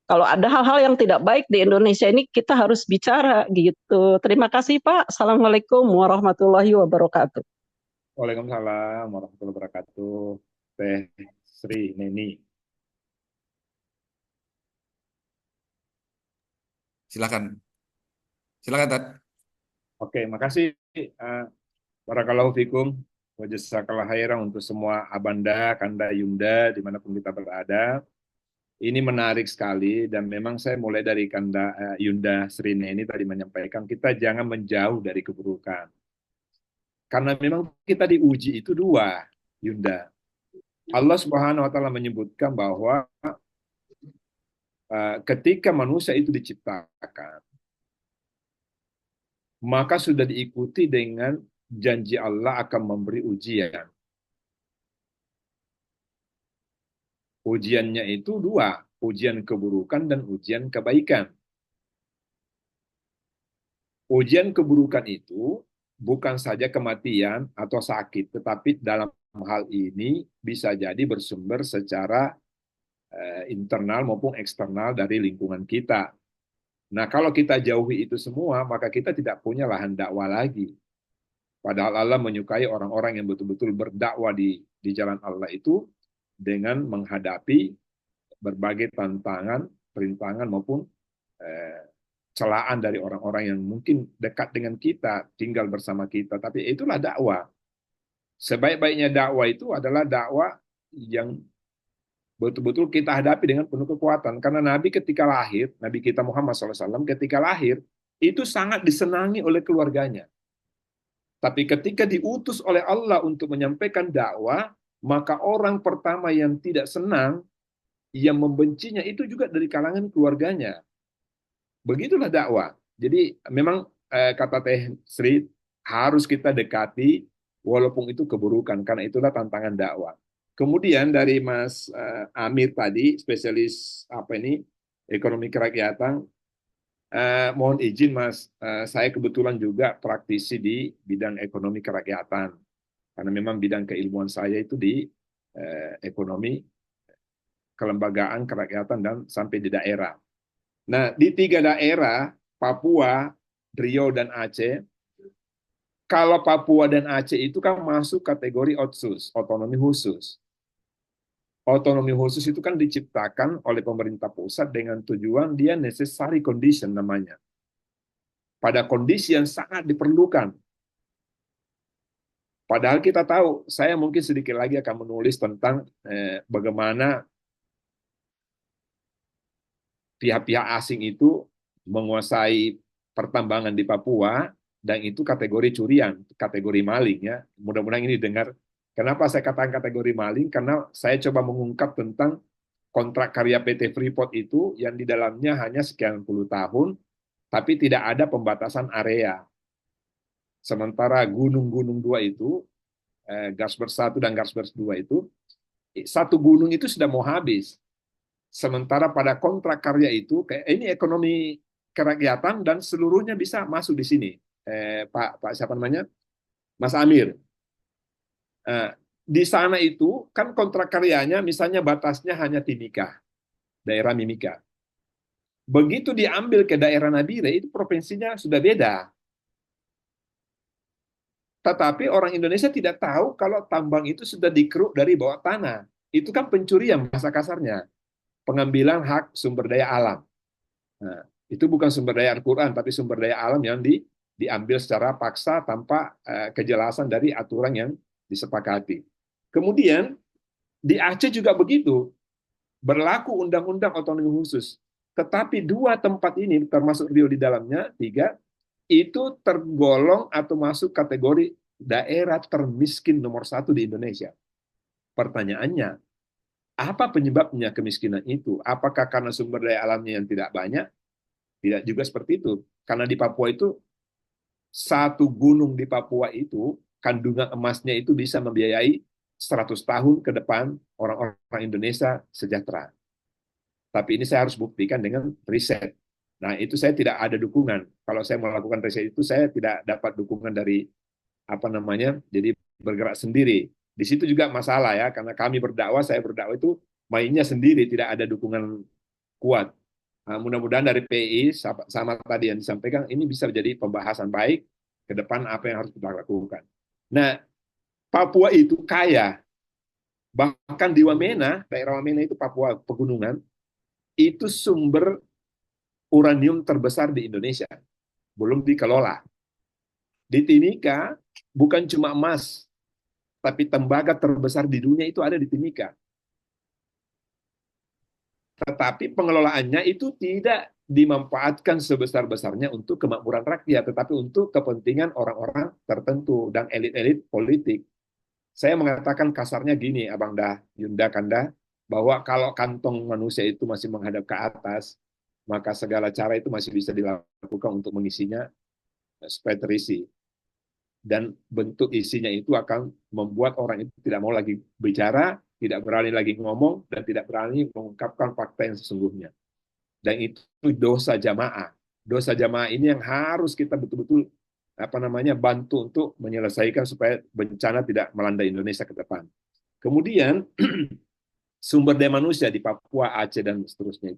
Kalau ada hal-hal yang tidak baik di Indonesia ini kita harus bicara gitu. Terima kasih Pak. Assalamualaikum warahmatullahi wabarakatuh. Waalaikumsalam warahmatullahi wabarakatuh. Teh Sri Neni. silakan. Silakan, Tat. Oke, makasih. Barakallahu fikum. Wa jazakallahu khairan untuk semua Abanda, Kanda, Yunda, dimanapun kita berada. Ini menarik sekali dan memang saya mulai dari Kanda Yunda Srine ini tadi menyampaikan kita jangan menjauh dari keburukan. Karena memang kita diuji itu dua, Yunda. Allah Subhanahu wa taala menyebutkan bahwa ketika manusia itu diciptakan, maka sudah diikuti dengan janji Allah akan memberi ujian. Ujiannya itu dua, ujian keburukan dan ujian kebaikan. Ujian keburukan itu bukan saja kematian atau sakit, tetapi dalam hal ini bisa jadi bersumber secara internal maupun eksternal dari lingkungan kita. Nah, kalau kita jauhi itu semua, maka kita tidak punya lahan dakwah lagi. Padahal Allah menyukai orang-orang yang betul-betul berdakwah di jalan Allah itu dengan menghadapi berbagai tantangan, perintangan maupun celaan dari orang-orang yang mungkin dekat dengan kita, tinggal bersama kita. Tapi itulah dakwah. Sebaik-baiknya dakwah itu adalah dakwah yang betul-betul kita hadapi dengan penuh kekuatan. Karena Nabi ketika lahir, Nabi kita Muhammad SAW ketika lahir, itu sangat disenangi oleh keluarganya. Tapi ketika diutus oleh Allah untuk menyampaikan dakwah, maka orang pertama yang tidak senang, yang membencinya itu juga dari kalangan keluarganya. Begitulah dakwah. Jadi memang kata Teh Sri, harus kita dekati walaupun itu keburukan, karena itulah tantangan dakwah. Kemudian dari Mas Amir tadi, spesialis ekonomi kerakyatan, mohon izin Mas, saya kebetulan juga praktisi di bidang ekonomi kerakyatan, karena memang bidang keilmuan saya itu di ekonomi kelembagaan kerakyatan dan sampai di daerah. Nah, di 3 daerah, Papua, Riau, dan Aceh, Kalau Papua dan Aceh itu kan masuk kategori otsus, otonomi khusus. Otonomi khusus itu kan diciptakan oleh pemerintah pusat dengan tujuan dia necessary condition namanya. Pada kondisi yang sangat diperlukan. Padahal kita tahu, saya mungkin sedikit lagi akan menulis tentang bagaimana pihak-pihak asing itu menguasai pertambangan di Papua, dan itu kategori curian, kategori maling ya. Mudah-mudahan ini dengar. Kenapa saya katakan kategori maling? Karena saya coba mengungkap tentang kontrak karya PT Freeport itu yang di dalamnya hanya sekian puluh tahun, tapi tidak ada pembatasan area. Sementara gunung-gunung dua itu, Gasberg 1 dan Gasberg 2 itu, satu gunung itu sudah mau habis. Sementara pada kontrak karya itu, ini ekonomi kerakyatan dan seluruhnya bisa masuk di sini. Pak siapa namanya? Mas Amir. Di sana itu kan kontrak karyanya misalnya batasnya hanya Timika, daerah Mimika. Begitu diambil ke daerah Nabire, itu provinsinya sudah beda. Tetapi orang Indonesia tidak tahu kalau tambang itu sudah dikeruk dari bawah tanah. Itu kan pencurian bahasa kasarnya. Pengambilan hak sumber daya alam. Nah, itu bukan sumber daya Al-Quran, tapi sumber daya alam yang diambil secara paksa tanpa kejelasan dari aturan yang disepakati. Kemudian di Aceh juga begitu, berlaku undang-undang otonomi khusus. Tetapi dua tempat ini, termasuk Rio di dalamnya, 3, itu tergolong atau masuk kategori daerah termiskin nomor 1 di Indonesia. Pertanyaannya, apa penyebabnya kemiskinan itu? Apakah karena sumber daya alamnya yang tidak banyak? Tidak juga seperti itu. Karena di Papua itu, satu gunung di Papua itu, kandungan emasnya itu bisa membiayai 100 tahun ke depan orang-orang Indonesia sejahtera. Tapi ini saya harus buktikan dengan riset. Nah, itu saya tidak ada dukungan. Kalau saya melakukan riset itu, saya tidak dapat dukungan dari jadi bergerak sendiri. Di situ juga masalah ya, karena kami berdakwah, saya berdakwah itu mainnya sendiri, tidak ada dukungan kuat. Nah, mudah-mudahan dari PI sama tadi yang disampaikan, ini bisa menjadi pembahasan baik ke depan apa yang harus kita lakukan. Nah, Papua itu kaya. Bahkan di Wamena, daerah Wamena itu Papua pegunungan, itu sumber uranium terbesar di Indonesia. Belum dikelola. Di Timika, bukan cuma emas, tapi tembaga terbesar di dunia itu ada di Timika. Tetapi pengelolaannya itu tidak dimanfaatkan sebesar-besarnya untuk kemakmuran rakyat, tetapi untuk kepentingan orang-orang tertentu dan elit-elit politik. Saya mengatakan kasarnya gini, Abang Dah, Yunda Kanda, bahwa kalau kantong manusia itu masih menghadap ke atas, maka segala cara itu masih bisa dilakukan untuk mengisinya supaya terisi. Dan bentuk isinya itu akan membuat orang itu tidak mau lagi bicara, tidak berani lagi ngomong, dan tidak berani mengungkapkan fakta yang sesungguhnya. Dan itu dosa jamaah. Dosa jamaah ini yang harus kita betul-betul bantu untuk menyelesaikan supaya bencana tidak melanda Indonesia ke depan. Kemudian sumber daya manusia di Papua, Aceh dan seterusnya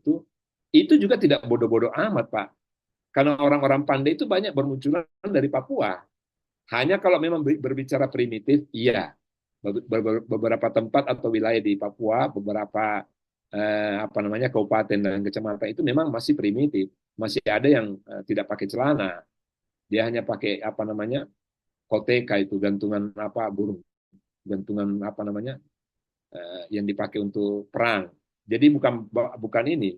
itu juga tidak bodoh-bodoh amat, Pak. Karena orang-orang pandai itu banyak bermunculan dari Papua. Hanya kalau memang berbicara primitif, iya. Beberapa tempat atau wilayah di Papua, beberapa kabupaten dan kecamatan itu memang masih primitif. Masih ada yang tidak pakai celana. Dia hanya pakai koteka itu, gantungan burung, gantungan yang dipakai untuk perang. Jadi bukan ini,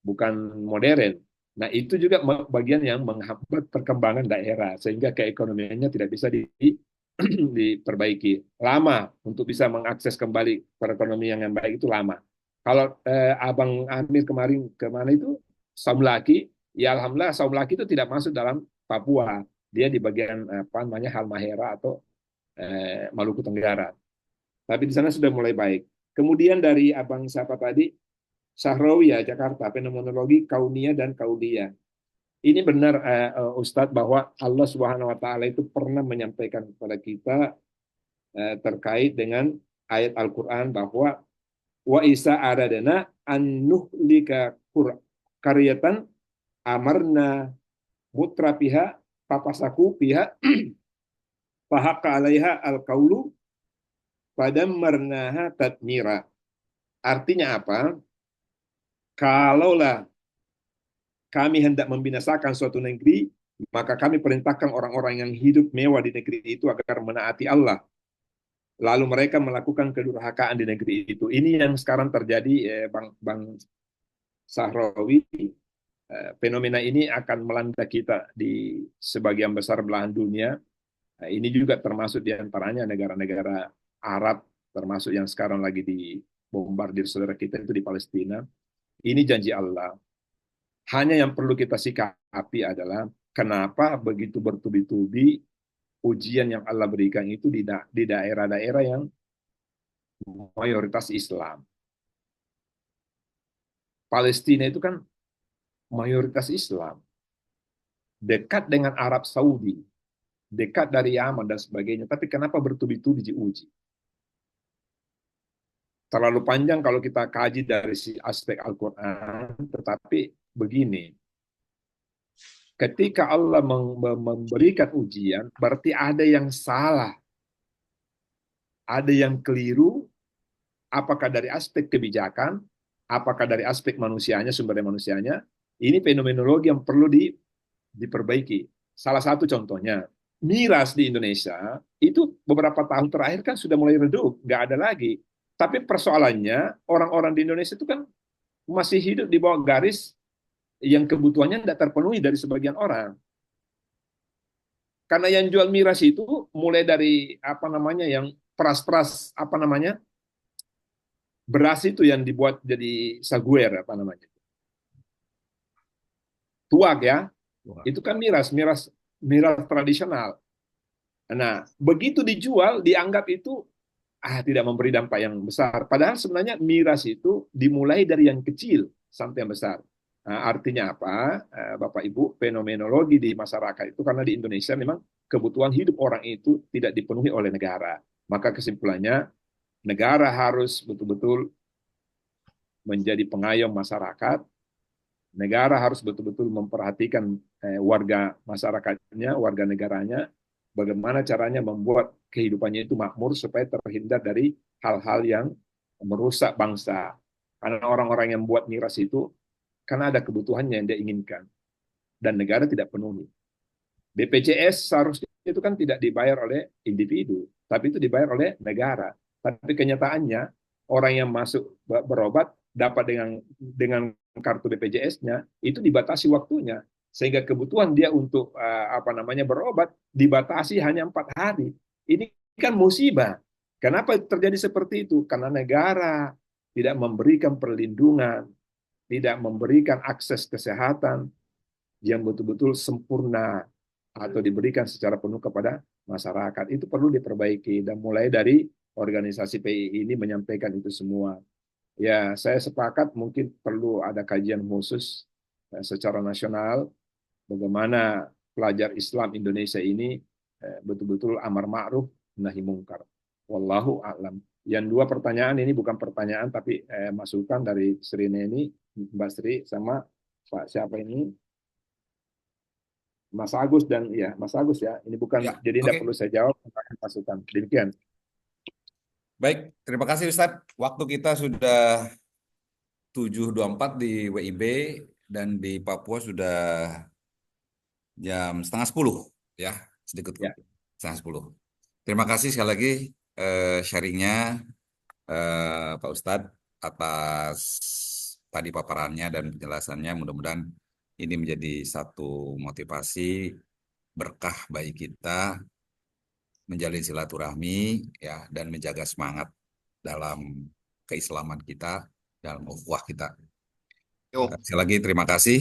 bukan modern. Nah, itu juga bagian yang menghambat perkembangan daerah sehingga keekonomiannya tidak bisa diperbaiki. Lama untuk bisa mengakses kembali perekonomian yang baik itu lama. Kalau Abang Amir kemana itu Saumlaki, ya alhamdulillah Saumlaki itu tidak masuk dalam Papua, dia di bagian Halmahera atau Maluku Tenggara. Tapi di sana sudah mulai baik. Kemudian dari Abang siapa tadi, Sahrawiyah Jakarta, fenomenologi kaunia dan kaudia. Ini benar Ustadz bahwa Allah Subhanahu Wa Taala itu pernah menyampaikan kepada kita terkait dengan ayat Al-Quran bahwa wa isa aradana an nuhlika qaryatan amarna mutra pihak papasaku pihak fahaqqa 'alaiha al-qaulu fadammarnaha tadmira. Artinya apa? Kalaulah kami hendak membinasakan suatu negeri, maka kami perintahkan orang-orang yang hidup mewah di negeri itu agar menaati Allah. Lalu mereka melakukan kedurhakaan di negeri itu. Ini yang sekarang terjadi, Bang Sahrawi. Fenomena ini akan melanda kita di sebagian besar belahan dunia. Ini juga termasuk diantaranya negara-negara Arab, termasuk yang sekarang lagi dibombardir saudara kita itu di Palestina. Ini janji Allah. Hanya yang perlu kita sikapi adalah kenapa begitu bertubi-tubi ujian yang Allah berikan itu di daerah-daerah yang mayoritas Islam. Palestina itu kan mayoritas Islam, dekat dengan Arab Saudi, dekat dari Yaman dan sebagainya. Tapi kenapa bertubi-tubi diuji? Terlalu panjang kalau kita kaji dari aspek Al-Quran, tetapi begini, ketika Allah memberikan ujian, berarti ada yang salah, ada yang keliru, apakah dari aspek kebijakan, apakah dari aspek manusianya, sumber daya manusianya. Ini fenomenologi yang perlu diperbaiki. Salah satu contohnya, miras di Indonesia, itu beberapa tahun terakhir kan sudah mulai redup, nggak ada lagi. Tapi persoalannya, orang-orang di Indonesia itu kan masih hidup di bawah garis yang kebutuhannya tidak terpenuhi dari sebagian orang. Karena yang jual miras itu mulai dari yang peras-peras beras itu yang dibuat jadi saguer tuak ya. Itu kan miras tradisional. Nah, begitu dijual dianggap itu tidak memberi dampak yang besar. Padahal sebenarnya miras itu dimulai dari yang kecil sampai yang besar. Nah, artinya apa, Bapak Ibu, fenomenologi di masyarakat itu karena di Indonesia memang kebutuhan hidup orang itu tidak dipenuhi oleh negara. Maka kesimpulannya, negara harus betul-betul menjadi pengayom masyarakat. Negara harus betul-betul memperhatikan warga masyarakatnya, warga negaranya, bagaimana caranya membuat kehidupannya itu makmur supaya terhindar dari hal-hal yang merusak bangsa. Karena orang-orang yang buat miras itu karena ada kebutuhannya yang dia inginkan dan negara tidak penuhi. BPJS seharusnya itu kan tidak dibayar oleh individu, tapi itu dibayar oleh negara. Tapi kenyataannya orang yang masuk berobat dapat dengan kartu BPJS-nya itu dibatasi waktunya, sehingga kebutuhan dia untuk berobat dibatasi hanya 4 hari. Ini kan musibah. Kenapa terjadi seperti itu? Karena negara tidak memberikan perlindungan, tidak memberikan akses kesehatan yang betul-betul sempurna atau diberikan secara penuh kepada masyarakat. Itu perlu diperbaiki, dan mulai dari organisasi PI ini menyampaikan itu semua. Ya, saya sepakat mungkin perlu ada kajian khusus secara nasional bagaimana pelajar Islam Indonesia ini betul-betul amar ma'ruf nahi mungkar. Wallahu a'lam. Yang 2 pertanyaan ini bukan pertanyaan tapi masukan dari Sri Neni, Mbak Sri sama Pak siapa ini? Mas Agus dan Mas Agus ya. Ini bukan jadi tidak perlu saya jawab, masukan. Demikian. Baik, terima kasih Ustadz. Waktu kita sudah 7.24 di WIB dan di Papua sudah jam 9:30 ya, sedikit ya. 9:30. Terima kasih sekali lagi sharingnya Pak Ustadz atas tadi paparannya dan penjelasannya. Mudah-mudahan ini menjadi satu motivasi berkah bagi kita menjalin silaturahmi ya dan menjaga semangat dalam keislaman kita, dalam ukhuwah kita. Sekali lagi terima kasih.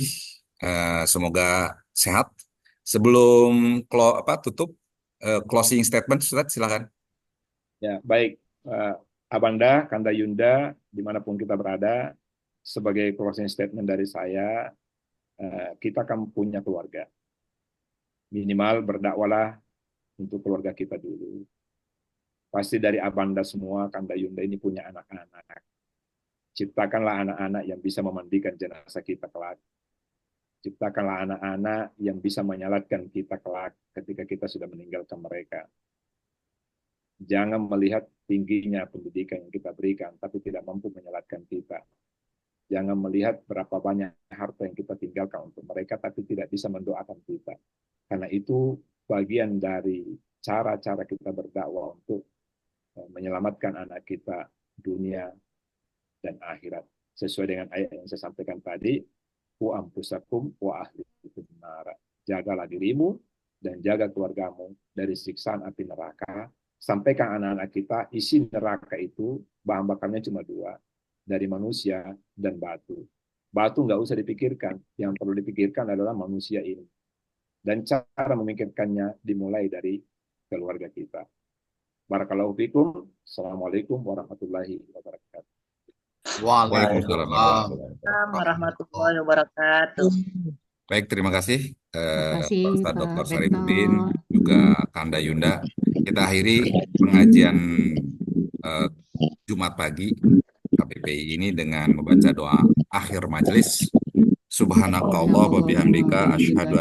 Semoga sehat. Sebelum tutup closing statement, Ustaz, silakan. Ya, baik. Abanda, Kanda Yunda, dimanapun kita berada, sebagai closing statement dari saya, kita akan punya keluarga. Minimal berdakwalah untuk keluarga kita dulu. Pasti dari Abanda semua, Kanda Yunda ini punya anak-anak. Ciptakanlah anak-anak yang bisa memandikan jenazah kita kelak. Ciptakanlah anak-anak yang bisa menyalatkan kita kelak ketika kita sudah meninggalkan mereka. Jangan melihat tingginya pendidikan yang kita berikan, tapi tidak mampu menyelatkan kita. Jangan melihat berapa banyak harta yang kita tinggalkan untuk mereka, tapi tidak bisa mendoakan kita. Karena itu bagian dari cara-cara kita berdakwah untuk menyelamatkan anak kita dunia dan akhirat. Sesuai dengan ayat yang saya sampaikan tadi, wa ampusakum wa ahlikum nara. Jagalah dirimu dan jaga keluargamu dari siksaan api neraka. Sampaikan anak-anak kita, isi neraka itu bahan bakarnya cuma 2, dari manusia dan batu. Batu nggak usah dipikirkan, yang perlu dipikirkan adalah manusia ini. Dan cara memikirkannya dimulai dari keluarga kita. Barakallahu fikum. Assalamualaikum warahmatullahi wabarakatuh. Waalaikumsalam warahmatullahi wabarakatuh. Baik, terima kasih Terima kasih Pak Ustadz Pak Dr. Rektor. Sarifudin, juga Kanda Yunda. Kita akhiri pengajian Jumat pagi KPPI ini dengan membaca doa akhir majelis. Subhanakallah wa bihamdika asyhadu